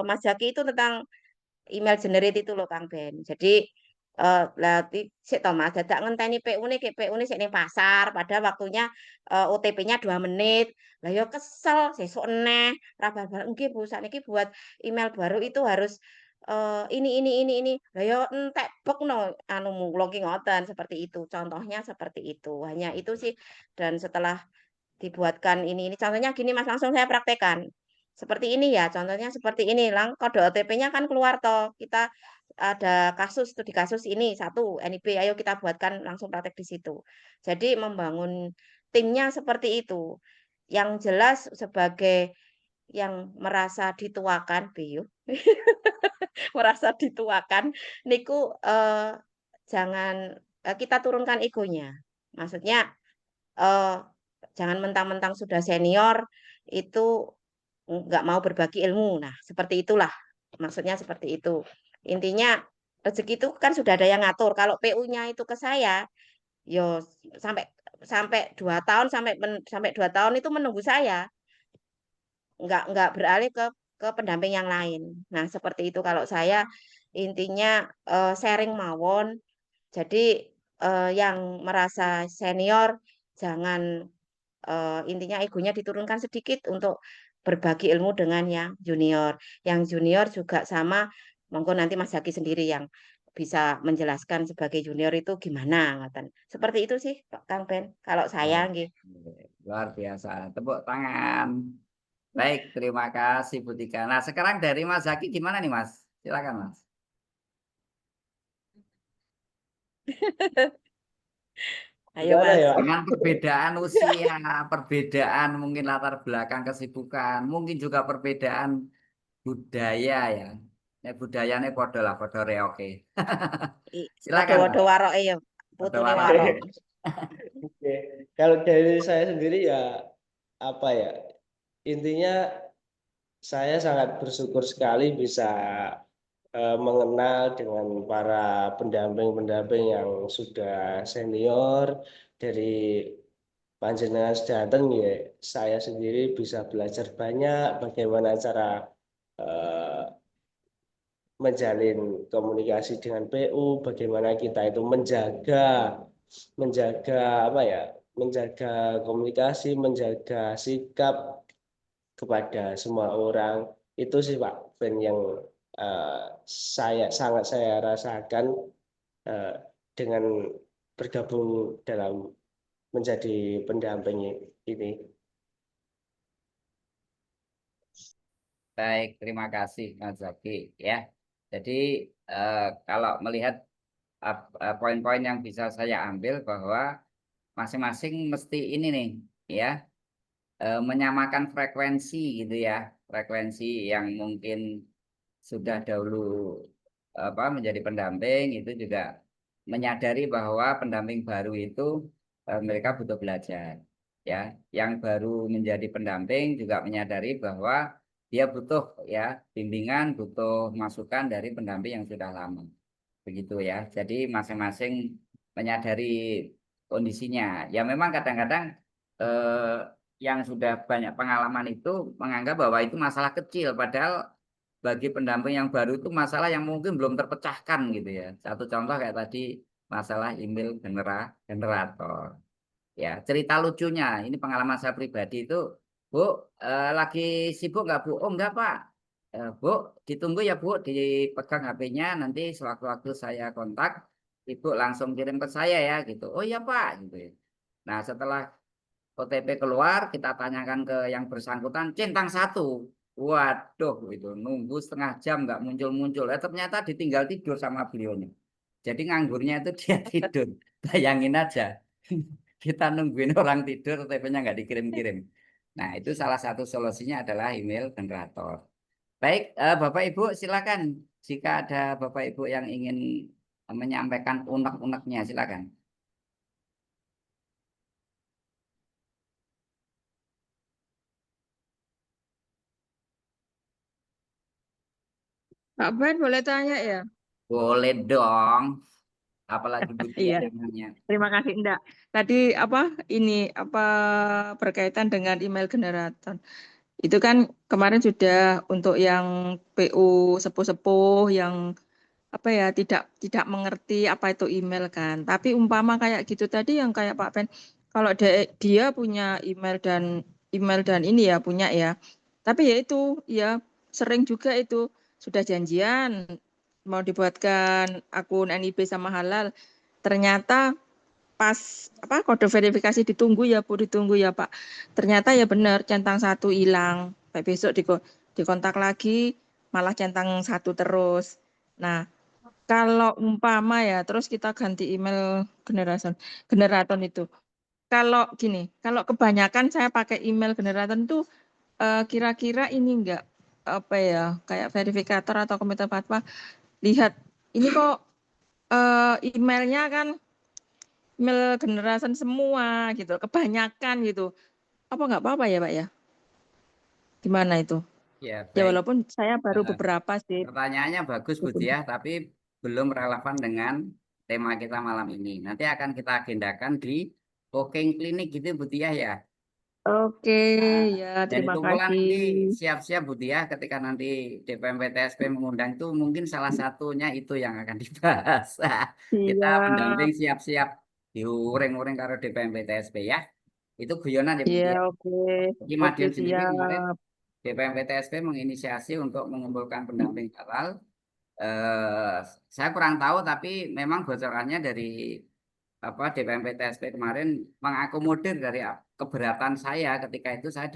Mas Jaki itu tentang email generate itu loh Kang Ben. Jadi, lah sik to Mas, dadak ngenteni PU-ne PU-ne sik ning pasar, padahal waktunya, OTP-nya 2 menit. Lah ya kesel, sesuk eneh, ra bar-bar, "Nggih Bu, sakniki buat email baru itu harus, ini." Lah ya entek bek no anumu, kula ki ngoten, seperti itu. Contohnya seperti itu, hanya itu sih. Dan setelah dibuatkan ini contohnya gini Mas, langsung saya praktekkan. Seperti ini ya, contohnya seperti ini, kode OTP-nya kan keluar toh, kita ada kasus, studi kasus ini, satu NIB, ayo kita buatkan langsung praktek di situ. Jadi membangun timnya seperti itu. Yang jelas sebagai yang merasa dituakan, Biu, merasa dituakan niku jangan kita turunkan egonya. Maksudnya jangan mentang-mentang sudah senior itu nggak mau berbagi ilmu. Nah, seperti itulah. Maksudnya seperti itu. Intinya rezeki itu kan sudah ada yang ngatur. Kalau PU-nya itu ke saya, yo sampai sampai 2 tahun sampai 2 tahun itu menunggu saya, nggak beralih ke pendamping yang lain. Nah, seperti itu kalau saya intinya sharing mawon. Jadi yang merasa senior jangan intinya egonya diturunkan sedikit untuk berbagi ilmu dengan yang junior. Yang junior juga sama, monggo nanti Mas Zaki sendiri yang bisa menjelaskan sebagai junior itu gimana, ngoten. Seperti itu sih, Pak Kang Ben. Kalau saya Oke, nggih. luar biasa. Tepuk tangan. Baik, terima kasih Bu Tika. Nah, sekarang dari Mas Zaki gimana nih Mas? Silakan Mas. Ayo Gimana Mas. ya? Dengan perbedaan usia, perbedaan mungkin latar belakang kesibukan, mungkin juga perbedaan budaya ya. Budayanya podo lah, podo reoke. Silakan Waduh-waduh Mas. waroke ya. Podo Putune warok. warok. Oke. Kalau dari saya sendiri ya apa ya? Intinya saya sangat bersyukur sekali bisa mengenal dengan para pendamping-pendamping yang sudah senior dari panjenengan sedanten ya. Saya sendiri bisa belajar banyak bagaimana cara eh, menjalin komunikasi dengan PU, bagaimana kita itu menjaga apa ya, menjaga komunikasi, menjaga sikap kepada semua orang. Itu sih Pak Ben yang eh, saya rasakan eh, dengan bergabung dalam menjadi pendamping ini. Baik, terima kasih Mas Zaki ya. Jadi kalau melihat poin-poin yang bisa saya ambil bahwa masing-masing mesti ini nih ya menyamakan frekuensi gitu ya. Frekuensi yang mungkin sudah dahulu menjadi pendamping itu juga menyadari bahwa pendamping baru itu mereka butuh belajar ya. Yang baru menjadi pendamping juga menyadari bahwa dia butuh ya bimbingan, butuh masukan dari pendamping yang sudah lama. Begitu ya. Jadi masing-masing menyadari kondisinya. Ya memang kadang-kadang yang sudah banyak pengalaman itu menganggap bahwa itu masalah kecil, padahal bagi pendamping yang baru itu masalah yang mungkin belum terpecahkan gitu ya. Satu contoh kayak tadi masalah email generator. Ya, cerita lucunya, ini pengalaman saya pribadi itu, Bu, lagi sibuk nggak Bu? Oh enggak Pak. Bu, ditunggu ya Bu, dipegang HP-nya, nanti sewaktu-waktu saya kontak, Ibu langsung kirim ke saya ya gitu. Oh iya Pak, gitu ya. Nah setelah OTP keluar, kita tanyakan ke yang bersangkutan, centang satu. Waduh, itu nunggu setengah jam nggak muncul-muncul. Ternyata ditinggal tidur sama beliaunya. Jadi nganggurnya itu dia tidur. Bayangin aja. Kita nungguin orang tidur, OTP-nya nggak dikirim-kirim. Nah, itu salah satu solusinya adalah email generator. Baik, Bapak Ibu silakan. Jika ada Bapak Ibu yang ingin menyampaikan unek-uneknya, silakan. Pak Ben boleh tanya ya? Boleh dong. Apalagi Bu Tia Iya, yang nanya. terima kasih. Enggak. Tadi apa berkaitan dengan email generator. Itu kan kemarin sudah untuk yang PU sepuh-sepuh yang apa ya tidak mengerti apa itu email kan. Tapi umpama kayak gitu tadi yang kayak Pak Ben, kalau dia punya email dan ini ya punya ya. Tapi ya itu ya sering juga itu sudah janjian mau dibuatkan akun NIB sama halal. Ternyata pas kode verifikasi ditunggu ya Bu, ditunggu ya Pak. Ternyata ya benar centang satu hilang. Kayak besok dikontak lagi malah centang satu terus. Nah, kalau umpama ya, terus kita ganti email generator itu. Kalau gini, kalau kebanyakan saya pakai email generator itu kira-kira ini enggak apa ya, kayak verifikator atau komite fatwa lihat ini kok emailnya kan email generation semua gitu, kebanyakan gitu. Apa nggak apa-apa ya Pak ya? Gimana itu? Ya, Ya baik. walaupun saya baru Eh, beberapa sih. Pertanyaannya bagus, Bu Gitu. Diah, tapi belum relevan dengan tema kita malam ini. Nanti akan kita agendakan di Cooking Clinic gitu, Bu Diah ya. Oke, Nah, ya dari terima kumpulan kasih. nanti siap-siap Bu Diah ketika nanti DPMP TSP mengundang itu mungkin salah satunya itu yang akan dibahas. Kita pendamping Siap. siap-siap diuring-uring karo DPMP TSP ya. Itu guyonan ya Bu Ya, Diah. oke. Jadi Oke, Madiun sendiri kemarin siap. DPMP TSP menginisiasi untuk mengumpulkan pendamping halal. eh, saya kurang tahu tapi memang bocorannya dari apa DPMP TSP kemarin mengakomodir dari keberatan saya ketika itu saya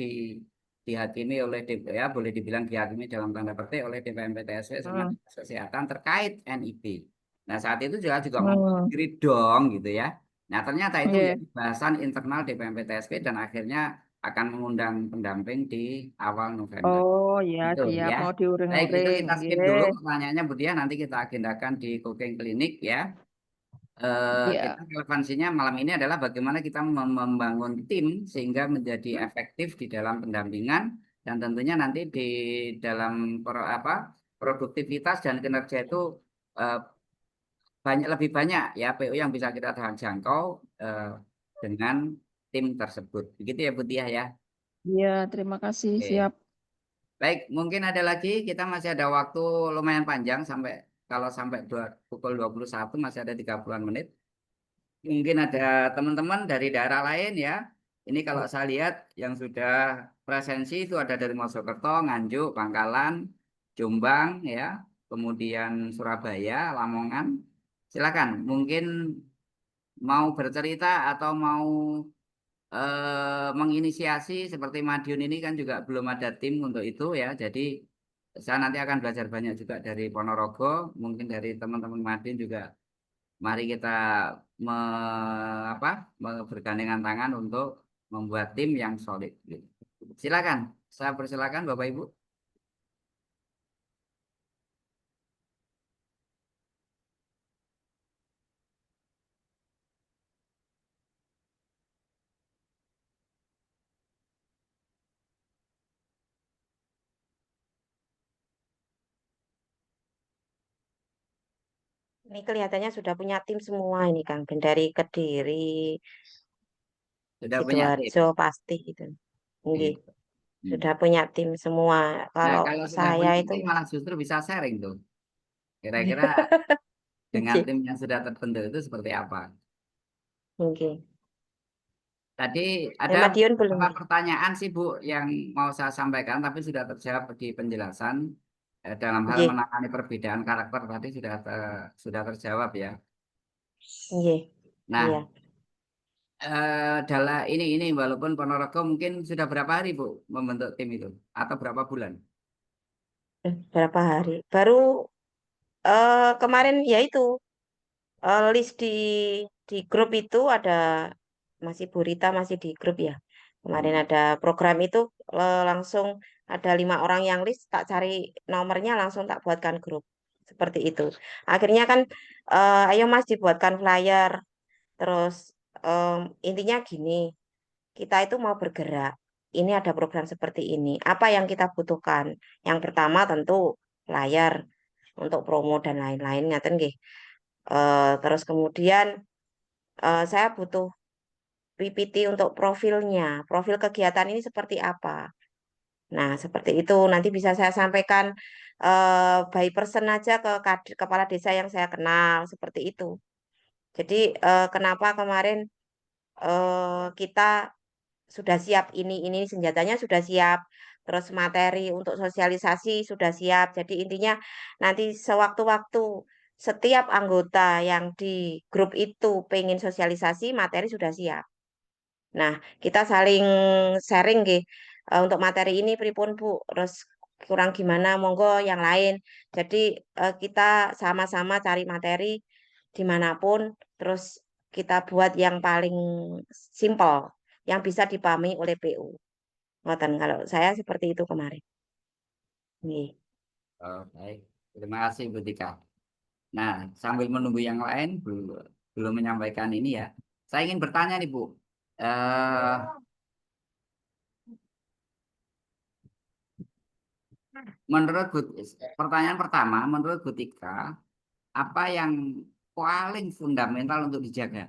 dihakimi oleh ya boleh dibilang dihakimi dalam tanda petik oleh DPMP TSP sama Hmm. Dinas Kesehatan terkait NIP. Nah saat itu juga Hmm. diri dong gitu ya. Nah ternyata itu Oke. menjadi bahasan internal DPMP TSP dan akhirnya akan mengundang pendamping di awal November. Oh ya, Itu siap. ya. Mau Baik, itu diuring-uring. kita skip dulu Nggih. pertanyaannya Bu Diah, nanti kita agendakan di Cooking Clinic ya. Kita Ya. relevansinya malam ini adalah bagaimana kita membangun tim sehingga menjadi efektif di dalam pendampingan dan tentunya nanti di dalam produktivitas dan kinerja itu eh, lebih banyak ya PO yang bisa kita jangkau eh, dengan tim tersebut. Begitu ya Bu Diah ya. Ya, terima kasih. Oke. Siap. Baik, mungkin ada lagi, kita masih ada waktu lumayan panjang sampai kalau sampai pukul 21 masih ada 30-an menit. Mungkin ada teman-teman dari daerah lain ya. Ini kalau saya lihat yang sudah presensi itu ada dari Mojokerto, Nganjuk, Bangkalan, Jombang ya, kemudian Surabaya, Lamongan. Silakan, mungkin mau bercerita atau mau menginisiasi seperti Madiun ini kan juga belum ada tim untuk itu ya. Jadi saya nanti akan belajar banyak juga dari Ponorogo, mungkin dari teman-teman Madiun juga. Mari kita me, bergandengan tangan untuk membuat tim yang solid. Silakan, saya persilakan Bapak Ibu. Ini kelihatannya sudah punya tim semua ini Kang, dari Kediri, Sudah punya tim. Sidoarjo pasti gitu. Nggih, Gitu. Hmm. sudah punya tim semua. Nah, Kalau kalau sudah saya punya itu tim malah justru bisa sharing tuh. Kira-kira dengan nggih, tim yang sudah terbentuk itu seperti apa? nggih. Tadi ada Madiun belum beberapa nggih. pertanyaan sih Bu yang mau saya sampaikan, tapi sudah terjawab di penjelasan dalam hal Nggih, menangani perbedaan karakter tadi sudah terjawab ya. nggih. Iya. Nah, ini walaupun Ponorogo mungkin sudah berapa hari Bu membentuk tim itu atau berapa bulan? Berapa hari? Baru kemarin ya itu list di grup itu ada masih Burita masih di grup ya. Kemarin Hmm. ada program itu langsung ada 5 orang yang list tak cari nomornya langsung tak buatkan grup seperti itu. Akhirnya kan ayo Mas dibuatkan flyer. Terus intinya gini, kita itu mau bergerak. Ini ada program seperti ini. Apa yang kita butuhkan? Yang pertama tentu flyer untuk promo dan lain-lain ngaten nggih. Terus kemudian saya butuh PPT untuk profilnya. Profil kegiatan ini seperti apa? Nah, seperti itu. Nanti bisa saya sampaikan by person aja ke kepala desa yang saya kenal seperti itu. Jadi kenapa kemarin kita sudah siap ini senjatanya sudah siap, terus materi untuk sosialisasi sudah siap. Jadi intinya nanti sewaktu-waktu setiap anggota yang di grup itu pengen sosialisasi materi sudah siap. Nah, kita saling sharing nggih. Untuk materi ini pripun Bu, terus kurang gimana monggo yang lain. Jadi kita sama-sama cari materi dimanapun, terus kita buat yang paling simpel, yang bisa dipahami oleh PU. Ngoten kalau saya seperti itu kemarin. Nggih. Oh, baik. Terima kasih Bu Tika. Nah, sambil menunggu yang lain belum menyampaikan ini ya. Saya ingin bertanya nih Bu. Eh, menurut pertanyaan pertama, menurut Bu Tika, apa yang paling fundamental untuk dijaga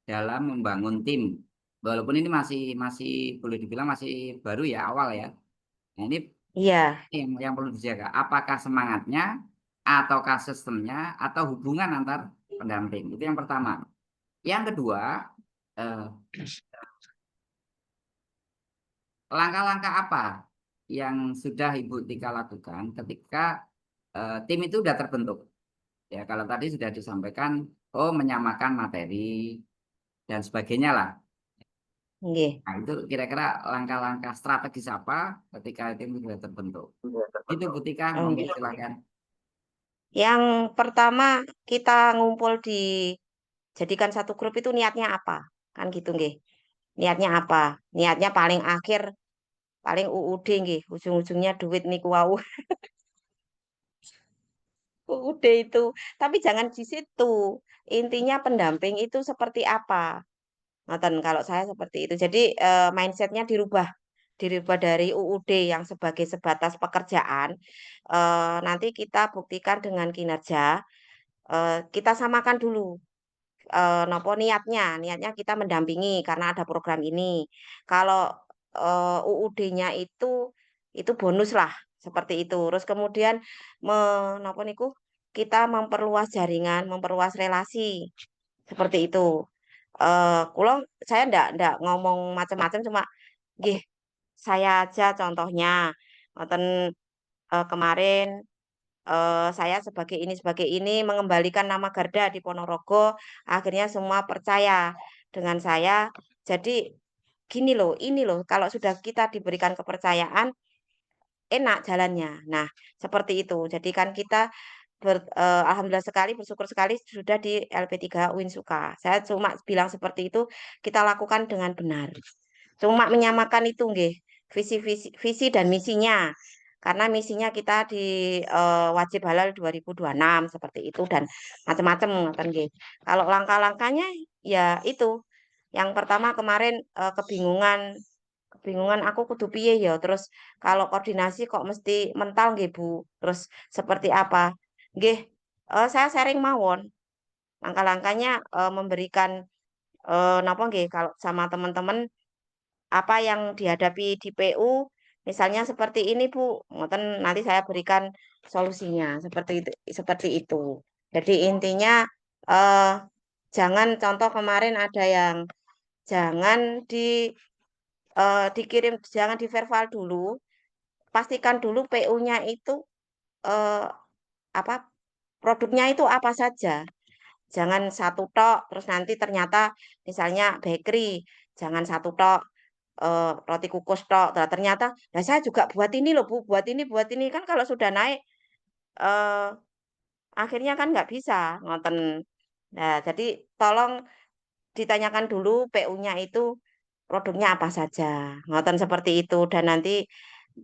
dalam membangun tim? Walaupun ini masih boleh dibilang masih baru ya, awal ya. Nah, ini Iya, yang perlu dijaga. Apakah semangatnya, ataukah sistemnya, atau hubungan antar pendamping? Itu yang pertama. Yang kedua, eh, langkah-langkah apa yang sudah Ibu Tika lakukan ketika tim itu sudah terbentuk? Ya, kalau tadi sudah disampaikan, oh menyamakan materi dan sebagainya lah. nggih. Nah, itu kira-kira langkah-langkah strategis apa ketika tim itu sudah terbentuk? Itu Bu Tika, Oh, monggo nggih. silakan. Yang pertama kita ngumpul jadikan satu grup itu niatnya apa? Kan gitu nggih. Niatnya apa? Niatnya paling akhir paling UUD nggih, ujung-ujungnya duit niku wau. UUD itu. Tapi jangan di situ. Intinya pendamping itu seperti apa? Ngoten kalau saya seperti itu. Jadi mindsetnya dirubah dari UUD yang sebagai sebatas pekerjaan. Nanti kita buktikan dengan kinerja. Kita samakan dulu nopo niatnya kita mendampingi karena ada program ini. Kalau UUD-nya itu bonus lah seperti itu. Terus kemudian napa niku kita memperluas jaringan, memperluas relasi seperti itu. Saya ndak ngomong macam-macam cuma nggih saya aja contohnya ngoten kemarin saya sebagai ini mengembalikan nama Garda di Ponorogo, akhirnya semua percaya dengan saya. Jadi gini loh, ini loh kalau sudah kita diberikan kepercayaan, enak jalannya. Nah, seperti itu. Jadi kan kita alhamdulillah sekali, bersyukur sekali sudah di LP3 Winsuka. Saya cuma bilang seperti itu, kita lakukan dengan benar. Cuma menyamakan itu nggih, visi dan misinya. Karena misinya kita di wajib halal 2026 seperti itu dan macam-macam ngoten nggih. Kalau langkah-langkahnya ya itu. Yang pertama kemarin kebingungan aku kudu piye ya. Terus kalau koordinasi kok mesti mental nggih Bu. Terus seperti apa? Nggih, saya sharing mawon. Langkah-langkahnya memberikan napa nggih kalau sama teman-teman apa yang dihadapi di PU, misalnya seperti ini Bu, ngoten nanti saya berikan solusinya seperti itu. Jadi intinya eh, jangan contoh kemarin ada yang jangan jangan di verbal dulu, pastikan dulu PU-nya itu eh, apa produknya itu apa saja. Jangan satu tok, terus nanti ternyata misalnya bakery, jangan satu tok roti kukus tok. Ternyata, nah saya juga buat ini loh Bu, buat ini kan kalau sudah naik eh, akhirnya kan nggak bisa ngoten. Nah, jadi tolong ditanyakan dulu PU-nya itu produknya apa saja, ngoten seperti itu dan nanti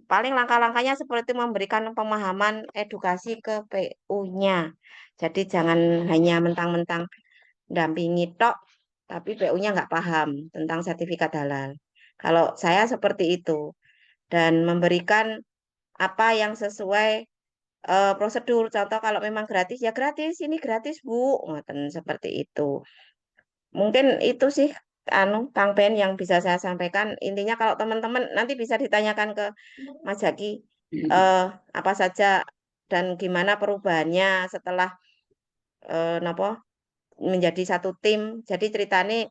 paling langkah-langkahnya seperti memberikan pemahaman edukasi ke PU-nya. Jadi jangan hanya mentang-mentang dampingi tok, tapi PU-nya nggak paham tentang sertifikat halal. Kalau saya seperti itu dan memberikan apa yang sesuai prosedur. Contoh kalau memang gratis ya gratis, ini gratis Bu, ngoten seperti itu. Mungkin itu sih anu Kang Ben yang bisa saya sampaikan. Intinya kalau teman-teman nanti bisa ditanyakan ke Mas Jaki eh, apa saja dan gimana perubahannya setelah napa menjadi satu tim. Jadi ceritanya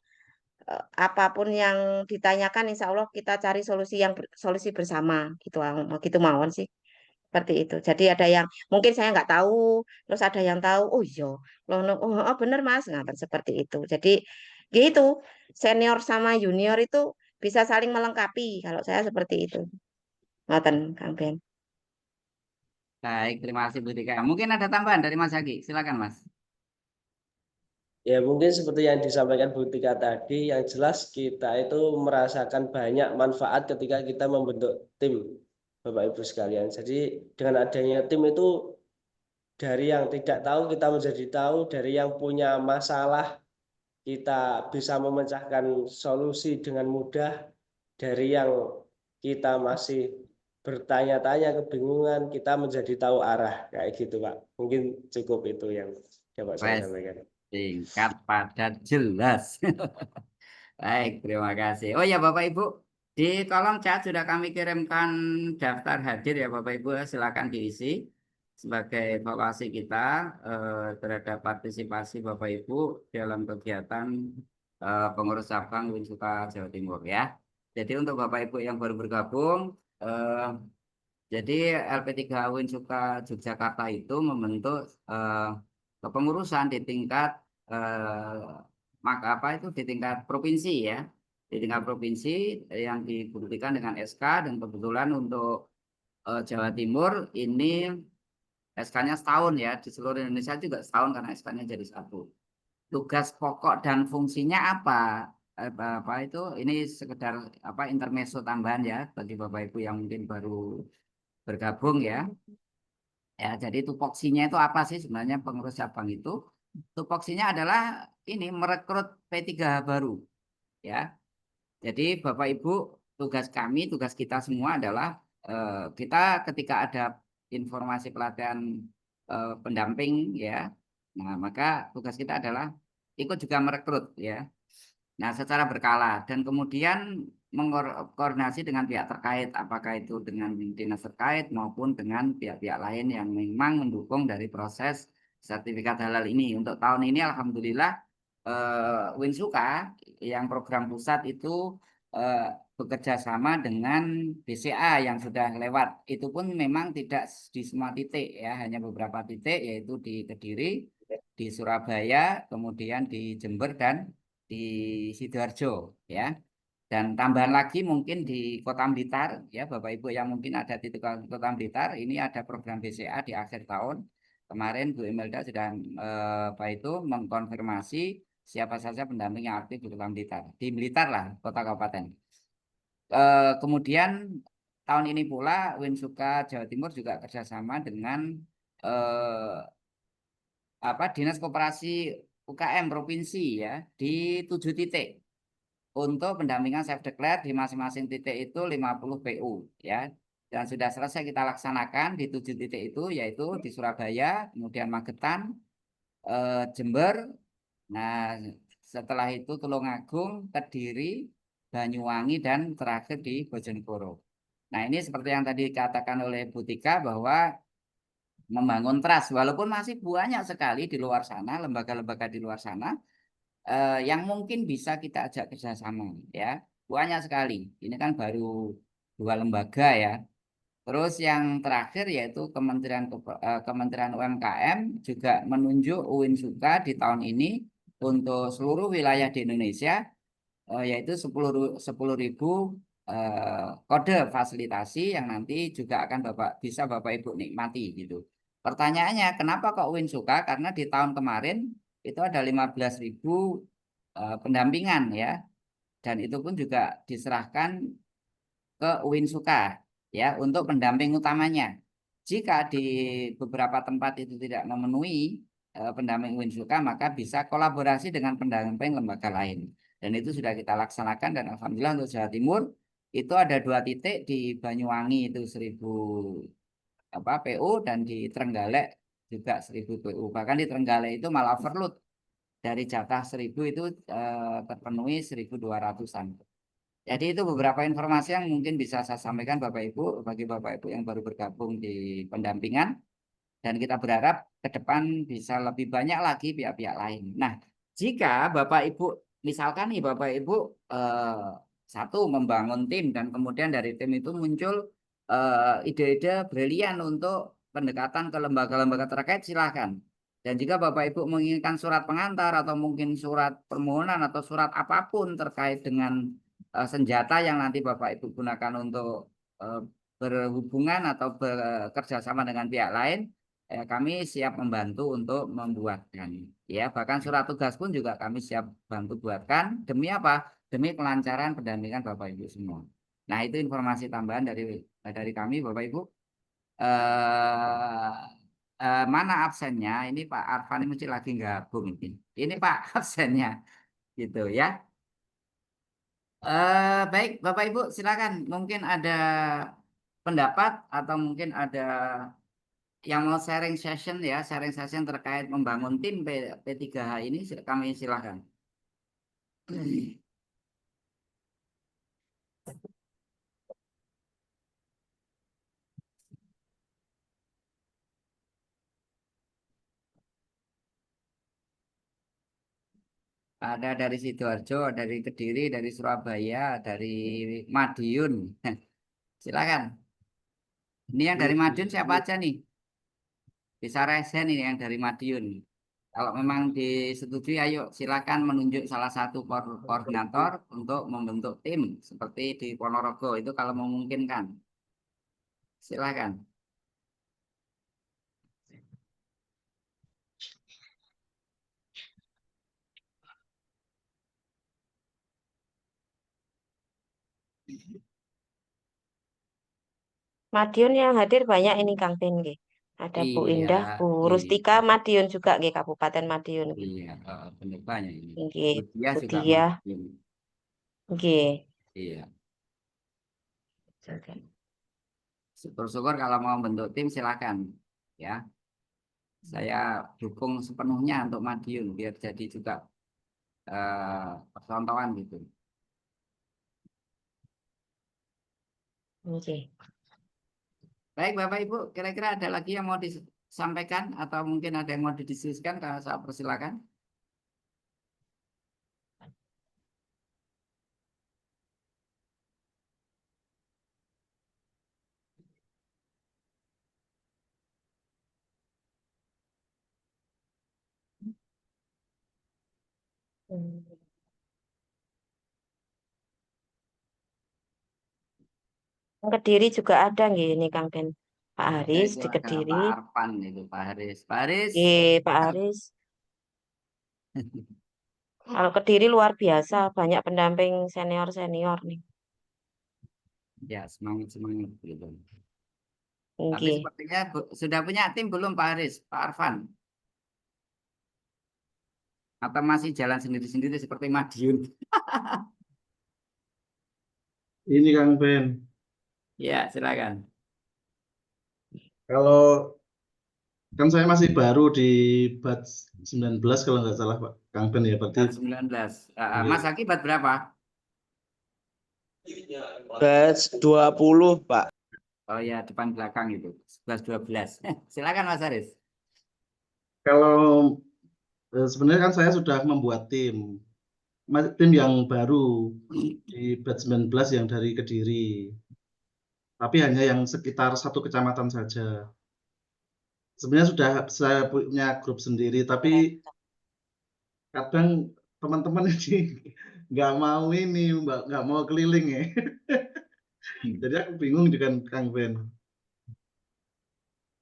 apapun yang ditanyakan insya Allah kita cari solusi bersama gitu gitu mawon sih seperti itu. Jadi ada yang mungkin saya nggak tahu, terus ada yang tahu. Oh iya, loh, oh, bener Mas, ngapain seperti itu. Jadi gitu senior sama junior itu bisa saling melengkapi. Kalau saya seperti itu, ngaten Kang Ben. Baik, terima kasih Bu Tika. Mungkin ada tambahan dari Mas Zaki. Silakan Mas. Ya mungkin seperti yang disampaikan Bu Tika tadi, yang jelas kita itu merasakan banyak manfaat ketika kita membentuk tim. Bapak Ibu sekalian. Jadi dengan adanya tim itu dari yang tidak tahu kita menjadi tahu, dari yang punya masalah kita bisa memecahkan solusi dengan mudah, dari yang kita masih bertanya-tanya kebingungan kita menjadi tahu arah kayak gitu Pak. Mungkin cukup itu yang dapat saya Wes, sampaikan. singkat, padat, jelas. Baik, terima kasih. Oh ya Bapak Ibu, di kolom chat sudah kami kirimkan daftar hadir ya Bapak Ibu, silakan diisi sebagai evaluasi kita terhadap partisipasi Bapak Ibu dalam kegiatan pengurus cabang Winsuka Jawa Timur ya. Jadi untuk Bapak Ibu yang baru bergabung, jadi LP3 Winsuka Yogyakarta itu membentuk kepengurusan di tingkat maka apa itu di tingkat provinsi ya, di tingkat provinsi yang dibuktikan dengan SK, dan kebetulan untuk Jawa Timur ini SK-nya setahun ya, di seluruh Indonesia juga setahun karena SK-nya jadi satu. Tugas pokok dan fungsinya apa? Apa itu? Ini sekedar apa intermezzo tambahan ya bagi Bapak Ibu yang mungkin baru bergabung ya. Ya, jadi tupoksinya itu apa sih sebenarnya pengurus cabang itu? Tupoksinya adalah ini merekrut P3H baru ya. Jadi Bapak Ibu, tugas kami, tugas kita semua adalah kita ketika ada informasi pelatihan pendamping ya. Nah, maka tugas kita adalah ikut juga merekrut ya. Nah, secara berkala dan kemudian mengkoordinasi dengan pihak terkait, apakah itu dengan dinas terkait maupun dengan pihak-pihak lain yang memang mendukung dari proses sertifikat halal ini. Untuk tahun ini, alhamdulillah, Winsuka yang program pusat itu bekerja sama dengan BCA yang sudah lewat. Itu pun memang tidak di semua titik ya, hanya beberapa titik, yaitu di Kediri, di Surabaya, kemudian di Jember dan di Sidoarjo ya, dan tambahan lagi mungkin di Kota Blitar ya Bapak Ibu yang mungkin ada di Kota Blitar ini ada program BCA di akhir tahun kemarin Bu Imelda sudah apa itu mengkonfirmasi siapa saja pendamping yang aktif di Blitar lah kota kabupaten. Kemudian tahun ini pula Winsuka Jawa Timur juga kerjasama dengan apa Dinas Koperasi UKM provinsi ya di 7 titik untuk pendampingan self declare di masing-masing titik itu 50 PU ya, dan sudah selesai kita laksanakan di 7 titik itu yaitu di Surabaya, kemudian Magetan, Jember, nah setelah itu Tulungagung, Kediri, Banyuwangi, dan terakhir di Bojonegoro. Nah ini seperti yang tadi dikatakan oleh Bu Tika bahwa membangun trust walaupun masih banyak sekali di luar sana lembaga-lembaga di luar sana yang mungkin bisa kita ajak kerjasama ya, banyak sekali. Ini kan baru 2 lembaga ya. Terus yang terakhir yaitu Kementerian UMKM juga menunjuk Winsuka di tahun ini untuk seluruh wilayah di Indonesia yaitu 10.000 kode fasilitasi yang nanti juga akan bisa Bapak Ibu nikmati gitu. Pertanyaannya, kenapa kok Winsuka? Karena di tahun kemarin itu ada 15.000 pendampingan ya, dan itu pun juga diserahkan ke Winsuka ya untuk pendamping utamanya. Jika di beberapa tempat itu tidak memenuhi pendamping Winsuka, maka bisa kolaborasi dengan pendamping lembaga lain. Dan itu sudah kita laksanakan dan alhamdulillah untuk Jawa Timur itu ada 2 titik di Banyuwangi itu 1.000 PU dan di Trenggalek juga 1.000 PU. Bahkan di Trenggalek itu malah overload dari jatah 1.000 itu terpenuhi 1.200-an. Jadi itu beberapa informasi yang mungkin bisa saya sampaikan Bapak Ibu bagi Bapak Ibu yang baru bergabung di pendampingan, dan kita berharap ke depan bisa lebih banyak lagi pihak-pihak lain. Nah, jika Bapak Ibu misalkan nih Bapak Ibu satu membangun tim dan kemudian dari tim itu muncul ide-ide brilian untuk pendekatan ke lembaga-lembaga terkait, silakan. Dan jika Bapak Ibu menginginkan surat pengantar atau mungkin surat permohonan atau surat apapun terkait dengan senjata yang nanti Bapak Ibu gunakan untuk berhubungan atau bekerja sama dengan pihak lain, kami siap membantu untuk membuatkan. Ya, bahkan surat tugas pun juga kami siap bantu buatkan. Demi apa? Demi kelancaran pendampingan Bapak Ibu semua. Nah, itu informasi tambahan dari kami, Bapak Ibu. Eh, mana absennya? Ini Pak Arfan ini mesti lagi gabung ini. Ini Pak absennya, gitu ya. Baik, Bapak Ibu, silakan. Mungkin ada pendapat atau mungkin ada yang mau sharing session ya, sharing session terkait membangun tim P3H ini, kami silakan. Ada dari Sidoarjo, dari Kediri, dari Surabaya, dari Madiun. Silakan. Ini yang dari Madiun siapa aja nih? Bisa resen ini yang dari Madiun. Kalau memang disetujui, ayo silakan menunjuk salah satu koordinator untuk membentuk tim seperti di Ponorogo itu kalau memungkinkan. Silakan. Madiun yang hadir banyak ini Kang Ben nggih. Ada Bu Iya, Indah, Bu Rustika, iya, Madiun juga nggih, Kabupaten Madiun nggih. iya, benar banyak ini. Nggih, Budia Bu juga Diah, Madiun. nggih. Iya. Syukur-syukur kalau mau bentuk tim silakan ya. Saya dukung sepenuhnya untuk Madiun biar jadi juga percontohan gitu. Nggih. Baik Bapak Ibu, kira-kira ada lagi yang mau disampaikan atau mungkin ada yang mau didiskusikan, kalau saya persilakan. Hmm. Yang Kediri juga ada nggih ini Kang Ben. Pak Ada Haris itu di ada Pak Kediri. Arfan itu Pak Haris. Pak Haris. Nggih, Pak Haris. Kalau Kediri luar biasa, banyak pendamping senior-senior nih. Ya semangat semangat gitu. Tapi Nggih. sepertinya sudah punya tim belum Pak Haris, Pak Arfan? Atau masih jalan sendiri-sendiri seperti Madiun? Ini Kang Ben, Ya silakan. kalau kan saya masih baru di batch 19 kalau nggak salah Pak Kang Ben ya, berarti 19. Iya. Mas Akibat berapa? Batch 20, Pak. Oh ya depan belakang itu 11-12. Silakan Mas Haris. Kalau sebenarnya kan saya sudah membuat tim yang baru di batch 19 yang dari Kediri, tapi hanya yang sekitar satu kecamatan saja. Sebenarnya sudah saya punya grup sendiri, tapi kadang teman-teman ini nggak mau nggak mau keliling ya. Jadi aku bingung dengan Kang Ben.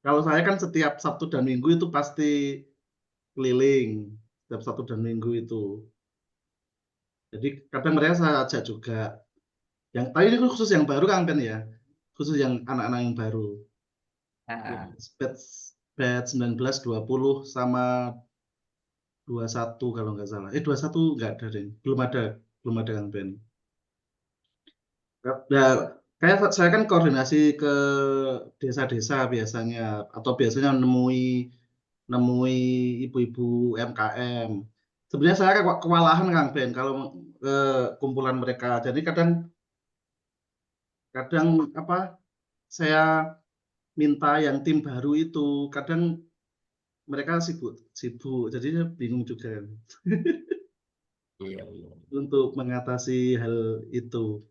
Kalau saya kan setiap Sabtu dan Minggu itu pasti keliling, setiap Sabtu dan Minggu itu. Jadi kadang mereka saya ajak juga. Tapi ini khusus yang baru Kang Ben ya, khusus yang anak-anak yang baru. Ah, Batch 19, 20 sama 21 kalau nggak salah. 21 nggak ada deh, belum ada Kang Ben. Nah, kayak saya kan koordinasi ke desa-desa biasanya, atau biasanya nemui ibu-ibu UMKM. Sebenarnya saya kewalahan Kang Ben kalau ke kumpulan mereka. Jadi kadang apa saya minta yang tim baru itu, kadang mereka sibuk. Jadi saya bingung juga iya, iya. untuk mengatasi hal itu.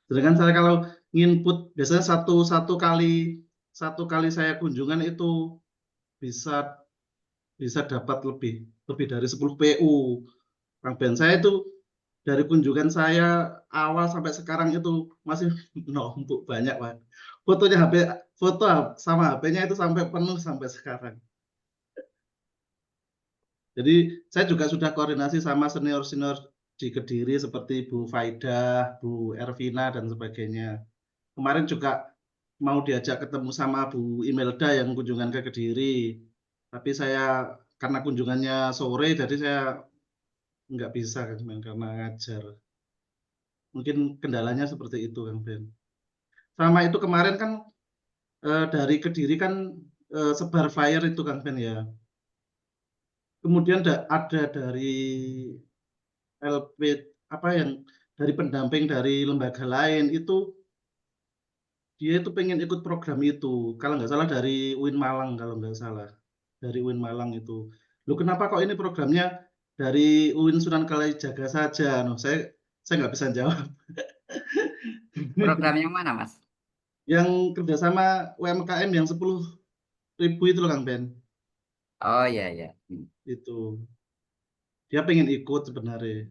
Sedangkan saya kalau nginput biasanya satu kali saya kunjungan itu bisa dapat lebih dari 10 PU. Kang Ben, saya itu dari kunjungan saya awal sampai sekarang itu masih numpuk banyak, Pak. Foto sama HP-nya itu sampai penuh sampai sekarang. Jadi saya juga sudah koordinasi sama senior-senior di Kediri seperti Bu Faidah, Bu Ervina dan sebagainya. Kemarin juga mau diajak ketemu sama Bu Imelda yang kunjungan ke Kediri, tapi saya karena kunjungannya sore, jadi saya nggak bisa Kang Ben, karena ngajar. Mungkin kendalanya seperti itu Kang Ben. Sama itu kemarin kan dari Kediri kan sebar flyer itu Kang Ben ya. Kemudian ada dari LP apa yang dari pendamping dari lembaga lain itu dia itu pengen ikut program itu. Kalau nggak salah dari UIN Malang kalau nggak salah. Dari UIN Malang itu. Loh kenapa kok ini programnya dari UIN Sunan Kalijaga saja? No, saya nggak bisa jawab. Program yang mana, Mas? Yang kerjasama UMKM yang 10.000 itu loh Kang Ben. Oh iya ya. Itu. Dia pengen ikut sebenarnya.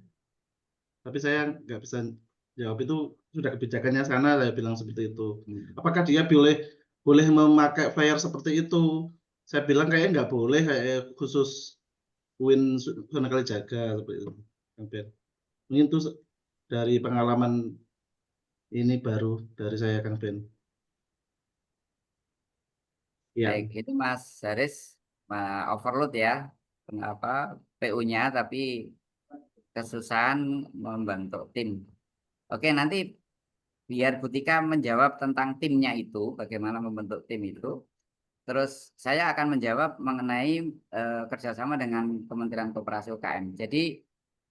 Tapi saya nggak bisa jawab, itu sudah kebijakannya sana, saya bilang seperti itu. Apakah dia boleh memakai flyer seperti itu? Saya bilang kayaknya nggak boleh, kayak khusus UIN Sunan Kalijaga seperti itu. Kang Ben. Mungkin itu dari pengalaman ini baru dari saya Kang Ben. Ya, Baik, itu Mas Haris overload ya. Kenapa PU-nya tapi kesusahan membentuk tim. Oke, nanti biar Butika menjawab tentang timnya itu, bagaimana membentuk tim itu. Terus saya akan menjawab mengenai kerjasama dengan Kementerian Koperasi UKM. Jadi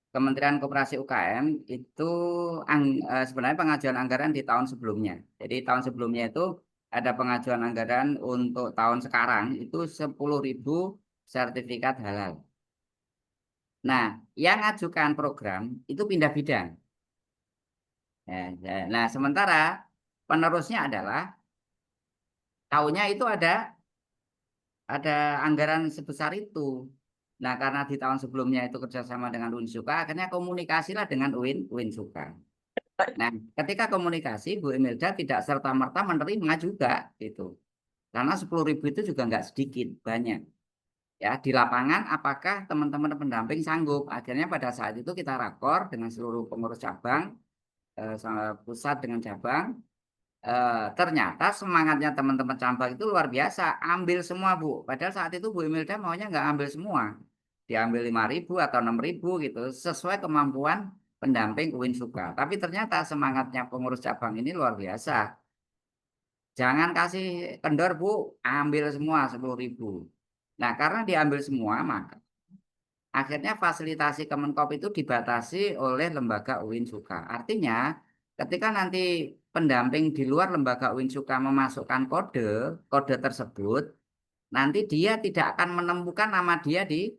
Kementerian Koperasi UKM itu sebenarnya pengajuan anggaran di tahun sebelumnya. Jadi tahun sebelumnya itu ada pengajuan anggaran untuk tahun sekarang itu 10.000 sertifikat halal. Nah, yang ajukan program itu pindah bidang. Nah, sementara penerusnya adalah tahunnya itu ada anggaran sebesar itu. Nah, karena di tahun sebelumnya itu kerjasama dengan UIN Suka, akhirnya komunikasilah dengan UIN Suka. Nah, ketika komunikasi, Bu Imelda tidak serta-merta menerima juga gitu. Karena 10.000 itu juga nggak sedikit, banyak. Ya, di lapangan apakah teman-teman pendamping sanggup? Akhirnya pada saat itu kita rakor dengan seluruh pengurus cabang, sama pusat dengan cabang. Ternyata semangatnya teman-teman cabang itu luar biasa, ambil semua Bu. Padahal saat itu Bu Imelda maunya nggak ambil semua, diambil 5.000 atau 6.000 gitu, sesuai kemampuan pendamping UIN Suka. Tapi ternyata semangatnya pengurus cabang ini luar biasa. Jangan kasih kendor Bu, ambil semua 10.000. Nah karena diambil semua, maka akhirnya fasilitasi Kemenkop itu dibatasi oleh lembaga UIN Suka. Artinya ketika nanti pendamping di luar lembaga UIN Suka memasukkan kode tersebut, nanti dia tidak akan menemukan nama dia di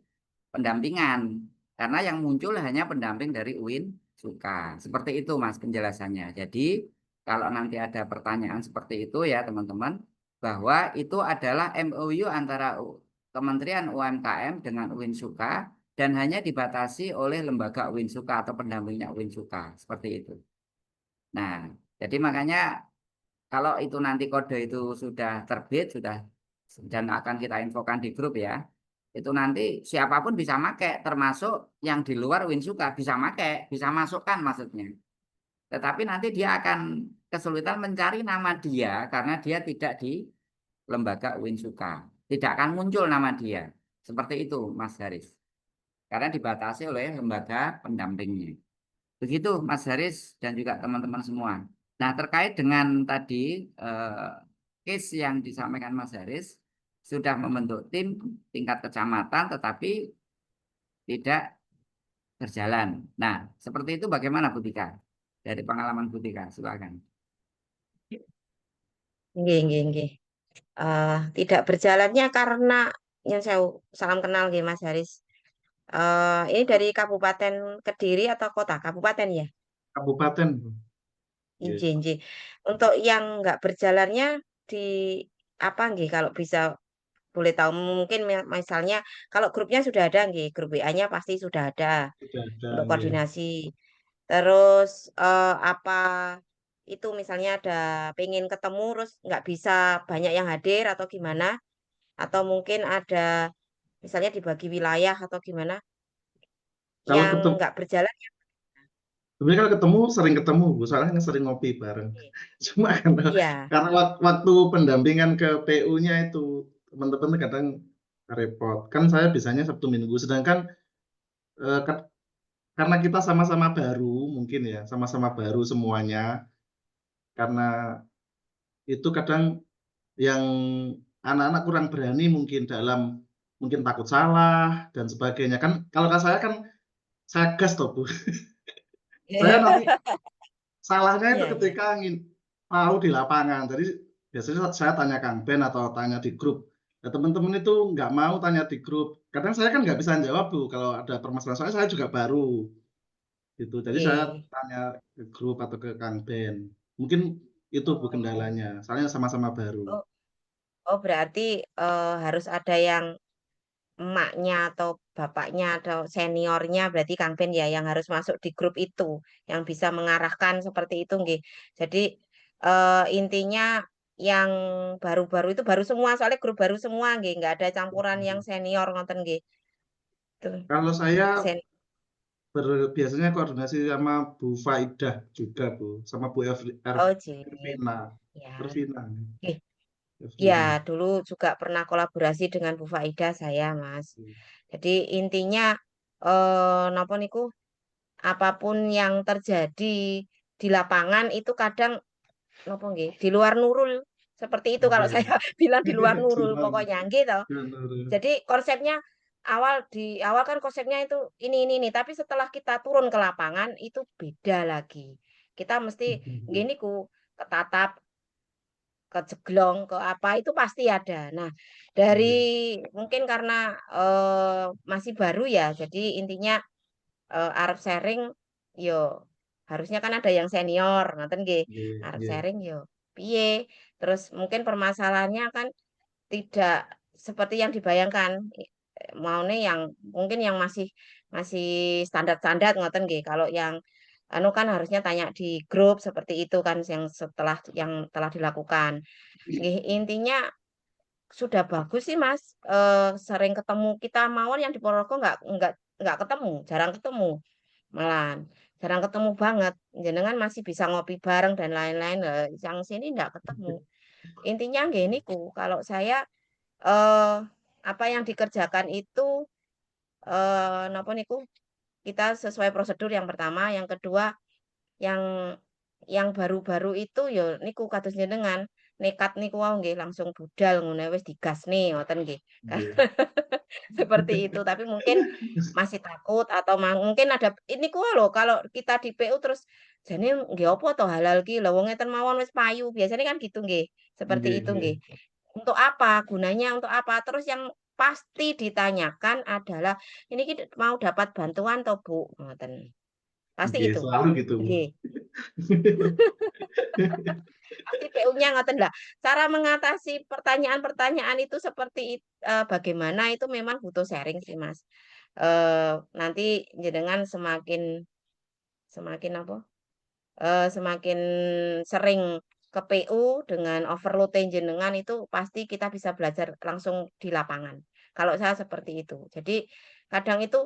pendampingan. Karena yang muncul hanya pendamping dari UIN Suka. Seperti itu Mas penjelasannya. Jadi kalau nanti ada pertanyaan seperti itu ya teman-teman, bahwa itu adalah MOU antara Kementerian UMKM dengan UIN Suka dan hanya dibatasi oleh lembaga UIN Suka atau pendampingnya UIN Suka. Seperti itu. Nah, jadi makanya kalau itu nanti kode itu sudah terbit, dan akan kita infokan di grup ya, itu nanti siapapun bisa pakai, termasuk yang di luar UIN Suka bisa pakai, bisa masukkan maksudnya. Tetapi nanti dia akan kesulitan mencari nama dia karena dia tidak di lembaga UIN Suka. Tidak akan muncul nama dia. Seperti itu Mas Haris. Karena dibatasi oleh lembaga pendampingnya. Begitu Mas Haris dan juga teman-teman semua. Nah, terkait dengan tadi case yang disampaikan Mas Haris, sudah membentuk tim tingkat kecamatan tetapi tidak berjalan. Nah, seperti itu bagaimana Bu Tika? Dari pengalaman Bu Tika, silakan. Nggih. Tidak berjalannya karena yang saya salam kenal nggih Mas Haris. Ini dari Kabupaten Kediri atau kota? Kabupaten ya? Kabupaten. Iya. Injih. Untuk yang nggak berjalannya di apa nggih kalau bisa boleh tahu mungkin misalnya kalau grupnya sudah ada nggih, grup WA-nya pasti sudah ada Sudah ada, untuk ya. koordinasi. Terus apa itu misalnya ada pengen ketemu terus nggak bisa banyak yang hadir atau gimana? Atau mungkin ada misalnya dibagi wilayah atau gimana? Kalau Yang ketemu nggak berjalan Sebenarnya kalau ketemu sering ketemu Bu, soalnya kan sering ngopi bareng. Cuma Iya. karena waktu pendampingan ke PU-nya itu teman-teman kadang repot. Kan saya bisanya Sabtu Minggu, sedangkan eh, karena kita sama-sama baru mungkin ya, sama-sama baru semuanya. Karena itu kadang yang anak-anak kurang berani mungkin mungkin takut salah dan sebagainya. Kan kalau saya kan saya gas toh Bu. Saya nanti salahnya itu Iya, iya. ketika tahu di lapangan. Jadi biasanya saya tanya Kang Ben atau tanya di grup. Ya, teman-teman itu nggak mau tanya di grup. Kadang saya kan nggak bisa jawab Bu kalau ada permasalahan. Soalnya saya juga baru gitu. Jadi saya Iya. tanya ke grup atau ke Kang Ben. Mungkin itu Bu Oh, kendalanya. Soalnya sama-sama baru. oh, oh berarti harus ada yang emaknya atau bapaknya atau seniornya berarti Kang Ben ya yang harus masuk di grup itu yang bisa mengarahkan seperti itu nggih. Jadi intinya yang baru-baru itu baru semua soalnya grup baru semua nggih, nggak ada campuran yang senior ngoten nggih. Tuh. Kalau saya Sen biasanya koordinasi sama Bu Faidah juga Bu, sama Bu oh jee. Ervina. Ya. Ervina. Nggih. Ya, Ervina. dulu juga pernah kolaborasi dengan Bu Faida saya, Mas. Jadi intinya napa niku apapun yang terjadi di lapangan itu kadang napa nggih, di luar nurul. Seperti itu kalau Oke. saya bilang di luar Di nurul luar pokoknya nggih toh. benar. Jadi konsepnya di awal kan konsepnya itu ini, tapi setelah kita turun ke lapangan itu beda lagi. Kita mesti nggih niku ketatap kejeglong, ke apa, itu pasti ada. Nah, dari mungkin karena, masih baru ya, jadi intinya, arep sharing, yo harusnya kan ada yang senior, ngoten nggih. Oke, Arep oke. sharing yo piye, terus mungkin permasalahannya kan tidak seperti yang dibayangkan, maune yang mungkin yang masih masih standar-standar ngoten nggih. Kalau yang anu kan harusnya tanya di grup seperti itu kan yang telah dilakukan. Nggih, intinya sudah bagus sih, Mas, sering ketemu. Kita mawon yang di Ponorogo nggak ketemu, jarang ketemu malahan, jarang ketemu banget. Jenengan masih bisa ngopi bareng dan lain-lain, yang sini nggak ketemu. Intinya nggih niku, kalau saya, eee, apa yang dikerjakan itu, napa niku, kita sesuai prosedur yang pertama, yang kedua yang baru-baru itu ya niku kados jenengan, nekat niku wau nggih langsung budal ngono wis digasne ngoten nggih. Oke. Seperti itu, tapi mungkin masih takut atau mungkin ada ini ku lho kalau kita di PU terus jane nggih apa to halal ki lho wong ngeten mawon wis payu, biasanya kan gitu nggih, seperti Oke, itu oke. nggih. Untuk apa? Gunanya untuk apa? Terus yang pasti ditanyakan adalah, "Ini ki mau dapat bantuan toh Bu?" Ngoten. Pasti Oke, itu. selalu gitu Bu. Nggih. Pasti PU-nya ngoten lah. Cara mengatasi pertanyaan-pertanyaan itu seperti bagaimana itu memang butuh sharing sih, Mas. Nanti jenengan semakin semakin apa, semakin sering ke PU dengan overload jenengan itu pasti kita bisa belajar langsung di lapangan. Kalau saya seperti itu. Jadi kadang itu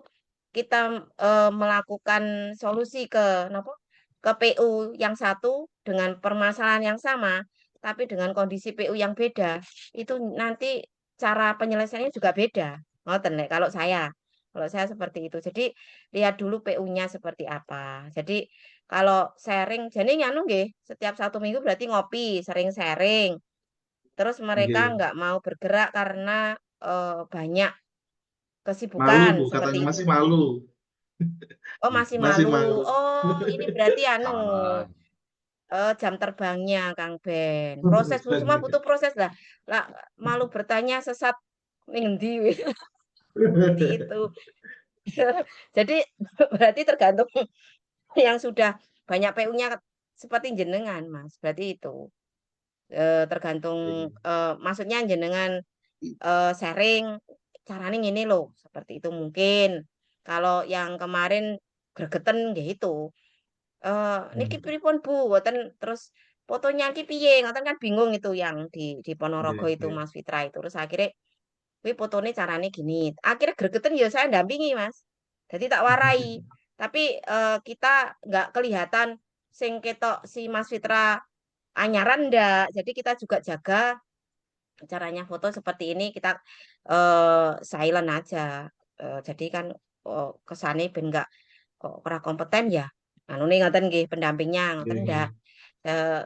kita, melakukan solusi ke napa, ke PU yang satu dengan permasalahan yang sama, tapi dengan kondisi PU yang beda, itu nanti cara penyelesaiannya juga beda, ngoten nek kalau saya seperti itu. Jadi lihat dulu PU-nya seperti apa. Jadi kalau sharing jadi nganu nggih, setiap 1 minggu berarti ngopi, sering sharing. Terus mereka Oke. nggak mau bergerak karena, banyak Malu kesibukan, Bu, katanya seperti itu. masih malu. Oh, masih Masih malu. malu. Oh, ini berarti anu, Sama. jam terbangnya Kang Ben. Proses semua butuh proses lah. Lah, malu bertanya sesat ning endi seperti itu. Jadi berarti tergantung yang sudah banyak PU-nya seperti jenengan, Mas, berarti itu. Tergantung, maksudnya jenengan, sharing, carane ngene lho, seperti itu mungkin. Kalau yang kemarin gregeten nggih itu, "Niki pripun Bu?" Ngoten, terus, "Fotonya ki piye?" Ngoten kan bingung itu yang di Oke, Ponorogo itu oke. Mas Fitra itu. Terus akhirnya, "Kuwi fotone carane gini." Akhirnya gregeten ya saya dampingi Mas. Jadi tak warai. Tapi kita nggak kelihatan sing ketok si Mas Fitra anyaran ndak. Jadi kita juga jaga caranya foto seperti ini kita silent aja. Jadi kan kesane ben nggak kok ora kompeten ya. Anu nih ngoten nggih pendampingnya ngoten ndak. Oke. Eh,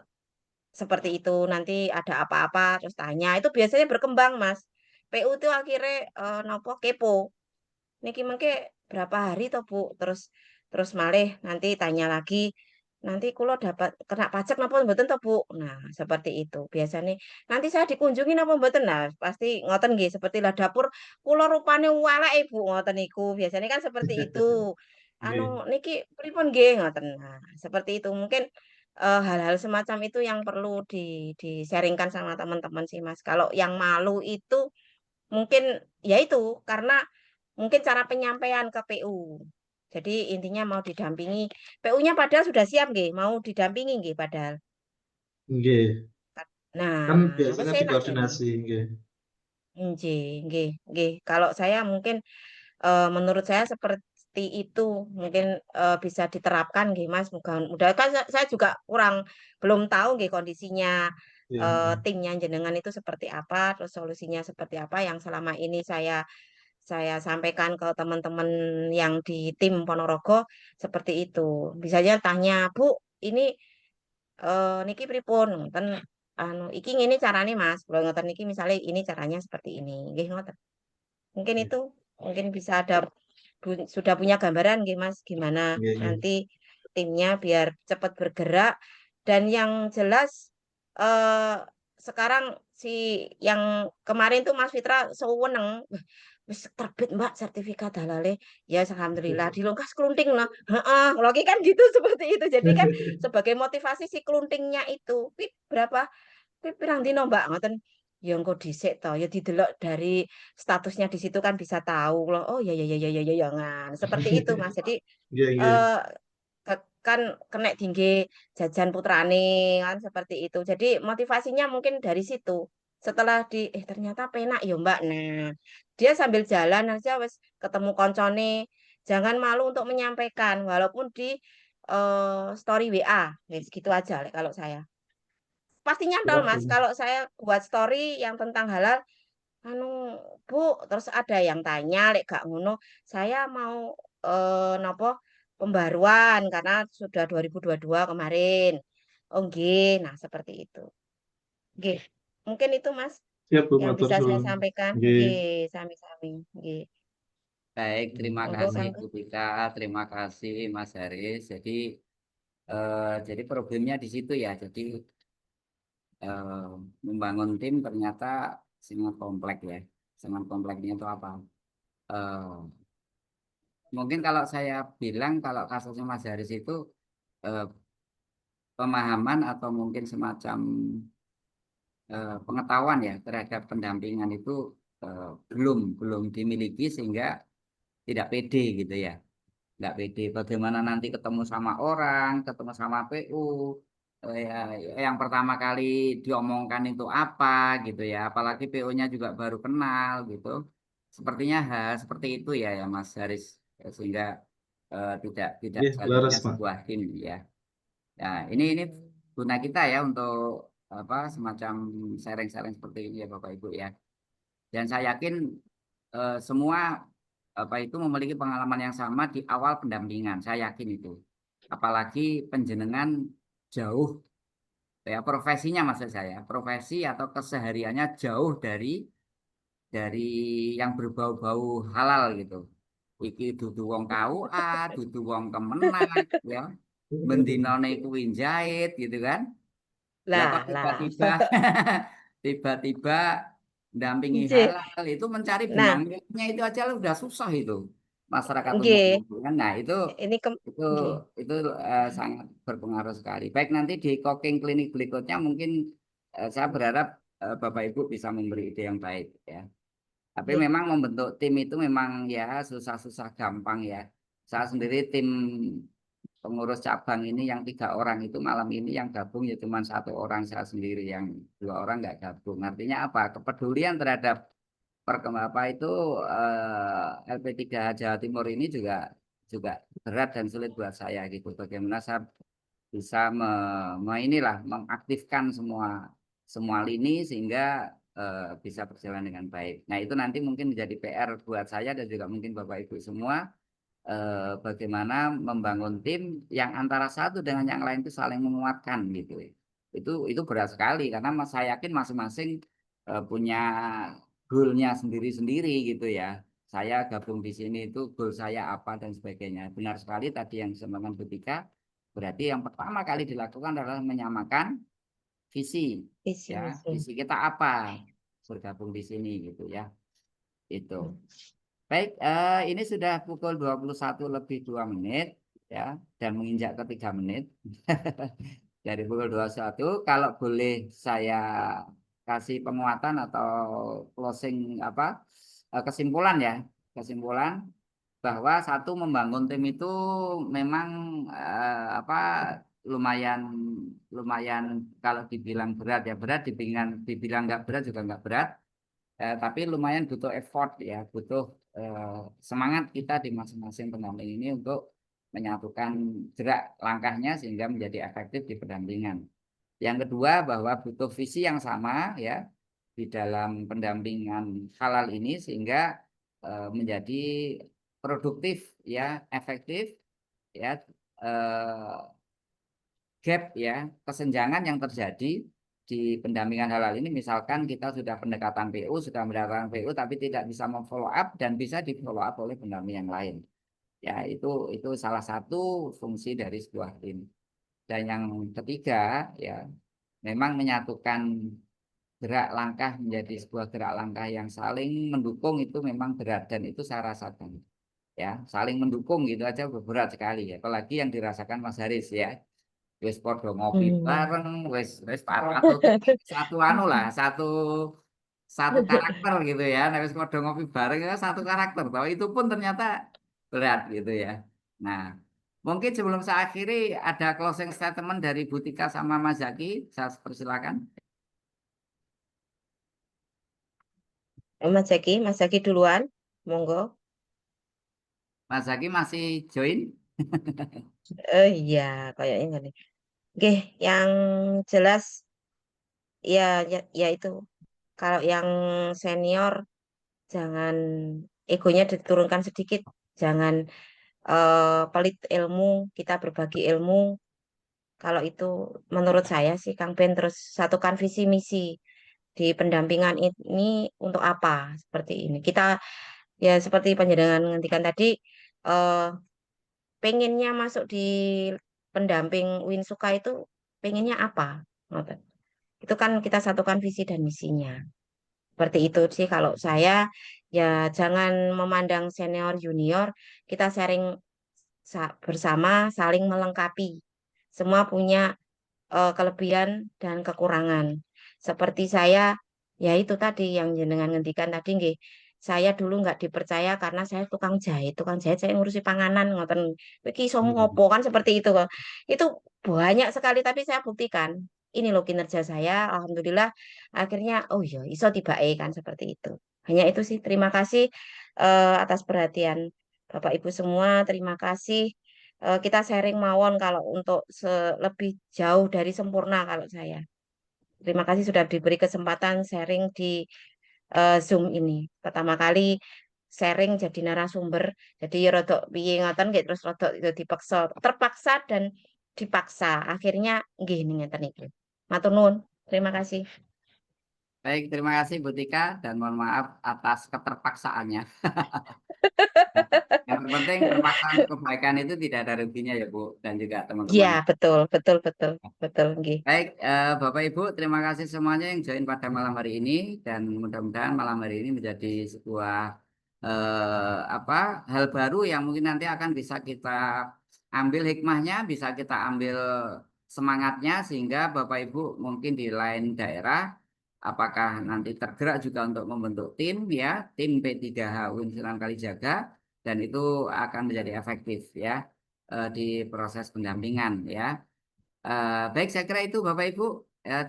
seperti itu nanti ada apa-apa terus tanya itu biasanya berkembang Mas. PU itu akhirnya nopo kepo. Niki mengke berapa hari toh Bu? Terus malih nanti tanya lagi, nanti kulo dapat kena pajak napa mboten toh Bu? Nah, seperti itu. Biasanya nanti saya dikunjungi napa mboten? Nah, pasti ngoten nggih, seperti lah dapur kulo rupane waleke Bu, ngoten niku. Biasanya kan seperti itu. Oke. Anu niki pripun nggih ngoten. Nah, seperti itu. Mungkin hal-hal semacam itu yang perlu di-sharing-kan sama teman-teman sih Mas. Kalau yang malu itu mungkin ya itu karena mungkin cara penyampaian ke PU. Jadi intinya mau didampingi, PU-nya padahal sudah siap nggih, mau didampingi nggih padahal. Nggih. Kan Nah, wis biasanya enak jadi. dikoordinasi, nggih. Nggih. Kalau saya mungkin menurut saya seperti itu mungkin bisa diterapkan nggih Mas. Mudah kan saya juga belum tahu nggih kondisinya Iya, heeh. timnya jenengan itu seperti apa, terus solusinya seperti apa yang selama ini saya sampaikan ke teman-teman yang di tim Ponorogo seperti itu. Bisa aja tanya, "Bu, ini niki pripun?" Ngoten, anu, "Iki ngene carane Mas, kula ngoten niki misale ini caranya seperti ini." Nggih ngoten. Mungkin Nggih. itu, mungkin bisa ada sudah punya gambaran nggih Mas, gimana Nggih, nggih. nanti timnya biar cepat bergerak dan yang jelas eh sekarang si yang kemarin tuh Mas Fitra seweneng, "Wah, wis terbit Mbak sertifikat halale." Ya alhamdulillah dilungkas klunting nah. Heeh, lagi kan gitu seperti itu. Jadi kan sebagai motivasi si kluntingnya itu, "Wih, berapa pirang dino Mbak?" Ngoten. Ya engko dhisik to, ya didelok dari statusnya di situ kan bisa tahu loh. Oh ya, ngan. Seperti itu Mas. Jadi Nggih, nggih. eh kan kena tinggi jajan putrane kan seperti itu. Jadi motivasinya mungkin dari situ. Setelah ternyata penak ya Mbak. Nah, dia sambil jalan aja wes ketemu koncone, jangan malu untuk menyampaikan walaupun di story WA. Wes gitu aja Lek, kalau saya. Pasti nyantol Siap, Mas, Bu. kalau saya buat story yang tentang halal, anu, "Bu," terus ada yang tanya, lek gak ngono, "Saya mau, napa, pembaruan karena sudah 2022 kemarin." "Oh nggih." Nah, seperti itu. Nggih, mungkin itu Mas, Siap, Bu, yang matur bisa saya suwun. sampaikan. Nggih. Nggih, sami-sami, nggih. Baik, terima Monggo kasih Kang. Bu Tika, terima kasih Mas Haris. Jadi problemnya di situ ya. Jadi eh, membangun tim ternyata sangat kompleks ya. Sangat kompleksnya itu apa? Eh, Mungkin kalau saya bilang kalau kasusnya Mas Haris itu eh, pemahaman atau mungkin semacam pengetahuan ya terhadap pendampingan itu belum dimiliki sehingga tidak pede gitu ya. Nggak pede bagaimana nanti ketemu sama orang, ketemu sama PU, ya, yang pertama kali diomongkan itu apa gitu ya, apalagi PU-nya juga baru kenal gitu. Sepertinya hal seperti itu ya ya Mas Haris. Sehingga tidak Nggih, jalannya leres, Pak. sebuah tim ya. Nah, ini guna kita ya untuk apa semacam sharing-sharing seperti ini ya Bapak Ibu ya. Dan saya yakin semua apa itu memiliki pengalaman yang sama di awal pendampingan. Saya yakin itu. Apalagi penjenengan jauh ya profesinya maksud saya, profesi atau kesehariannya jauh dari yang berbau-bau halal gitu. Iki dudu wong KUA, dudu wong Kemenak ya. Bendinane kuwi jahit gitu kan. Lah kok Lah. tiba-tiba tiba-tiba dampingi Nggih. halal itu mencari Nah, benangnya itu aja lah udah susah itu masyarakat untuk nggih, kan. Nah ini itu nggih. itu sangat berpengaruh sekali. Baik nanti di cooking klinik berikutnya mungkin saya berharap Bapak Ibu bisa memberi ide yang baik ya. Tapi Nggih. memang membentuk tim itu memang ya susah-susah gampang ya. Saya sendiri tim pengurus cabang ini yang 3 orang itu malam ini yang gabung ya cuma 1 orang saya sendiri yang 2 orang nggak gabung. Artinya apa? Kepedulian terhadap perkembangan apa itu LP3 Jawa Timur ini juga juga berat dan sulit buat saya gitu. Bagaimana saya bisa inilah mengaktifkan semua lini sehingga bisa berjalan dengan baik. Nah, itu nanti mungkin menjadi PR buat saya dan juga mungkin Bapak Ibu semua, bagaimana membangun tim yang antara satu dengan yang lain itu saling menguatkan gitu. Itu berat sekali karena saya yakin masing-masing punya goalnya sendiri-sendiri gitu ya. Saya gabung di sini itu goal saya apa dan sebagainya. Benar sekali tadi yang disampaikan Butika, berarti yang pertama kali dilakukan adalah menyamakan visi, Visi ya, misi. visi kita apa bergabung di sini gitu ya. Itu. Baik, ini sudah pukul 21:02 ya, dan menginjak ke 3 menit. Dari pukul 21, kalau boleh saya kasih penguatan atau closing apa kesimpulan ya, kesimpulan bahwa satu membangun tim itu memang apa lumayan lumayan kalau dibilang berat ya berat, dibilang nggak berat juga nggak berat. Tapi lumayan butuh effort ya, butuh semangat kita di masing-masing pendamping ini untuk menyatukan gerak langkahnya sehingga menjadi efektif di pendampingan. Yang kedua bahwa butuh visi yang sama ya di dalam pendampingan halal ini sehingga menjadi produktif ya, efektif ya, eh, gap ya, kesenjangan yang terjadi di pendampingan halal ini, misalkan kita sudah pendekatan PU, sudah mendapatkan PU tapi tidak bisa memfollow up dan bisa di follow up oleh pendamping yang lain. Ya, itu salah satu fungsi dari sebuah tim. Dan yang ketiga ya, memang menyatukan gerak langkah menjadi sebuah gerak langkah yang saling mendukung itu memang berat dan itu saya rasakan. Ya, saling mendukung gitu aja berat sekali ya. Apalagi yang dirasakan Mas Haris ya. Wis podo ngopi bareng, wis satu anu lah, satu karakter gitu ya. Nah, wis podo ngopi bareng ya satu karakter. Bahwa itu pun ternyata berat gitu ya. Nah, mungkin sebelum saya akhiri ada closing statement dari Butika sama Mas Zaki, saya persilakan. Mas Zaki duluan, monggo. Mas Zaki masih join? Iya, kayaknya enggak nih. Oke, yang jelas ya itu. Kalau yang senior jangan egonya diturunkan sedikit, jangan pelit ilmu, kita berbagi ilmu. Kalau itu menurut saya sih Kang Ben, terus satukan visi misi di pendampingan ini untuk apa seperti ini. Kita ya seperti panjenengan ngendikan tadi, eh, pengennya masuk di pendamping Winsuka itu pengennya apa? Ngoten. Itu kan kita satukan visi dan misinya. Seperti itu sih kalau saya, ya jangan memandang senior junior, kita sharing bersama, saling melengkapi. Semua punya kelebihan dan kekurangan. Seperti saya, ya itu tadi yang jenengan ngendikan tadi nggih. Saya dulu nggak dipercaya karena saya tukang jahit. Tukang jahit saya ngurusi panganan ngoten. Iki iso ngopo kan seperti itu kok. Itu banyak sekali tapi saya buktikan. Ini loh kinerja saya, alhamdulillah akhirnya oh iya iso tibake kan seperti itu. Hanya itu sih. Terima kasih atas perhatian Bapak Ibu semua. Terima kasih. Kita sharing mawon kalau untuk lebih jauh dari sempurna kalau saya. Terima kasih sudah diberi kesempatan sharing di Zoom ini. Pertama kali sharing jadi narasumber, jadi rodok piye ngoten nggih terus rodok itu dipaksa, terpaksa dan dipaksa. Akhirnya nggih ngeten iki. Matur nuwun. Terima kasih. Baik, terima kasih Butika dan mohon maaf atas keterpaksaannya. Yang terpenting terpaksaan kebaikan itu tidak ada ruginya ya Bu dan juga Iya, teman-teman. betul, betul, betul, betul nggih. Baik, Bapak Ibu, terima kasih semuanya yang join pada malam hari ini dan mudah-mudahan malam hari ini menjadi sebuah apa hal baru yang mungkin nanti akan bisa kita ambil hikmahnya, bisa kita ambil semangatnya sehingga Bapak Ibu mungkin di lain daerah apakah nanti tergerak juga untuk membentuk tim ya, tim P3H UIN Sunan Kalijaga dan itu akan menjadi efektif ya di proses pendampingan ya. Baik, saya kira itu Bapak Ibu.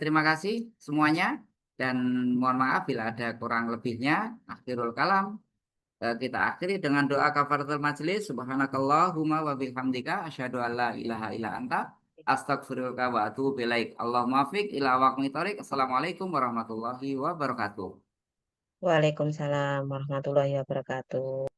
Terima kasih semuanya dan mohon maaf bila ada kurang lebihnya. Akhirul kalam. Kita akhiri dengan doa kafaratul majelis. Subhanakallahumma wa bihamdika asyhadu an la ilaha illa anta astaghfiruka wa atubu ilaik. Allahumma fiq ila waqmi thoriq. Assalamualaikum warahmatullahi wabarakatuh. Waalaikumsalam warahmatullahi wabarakatuh.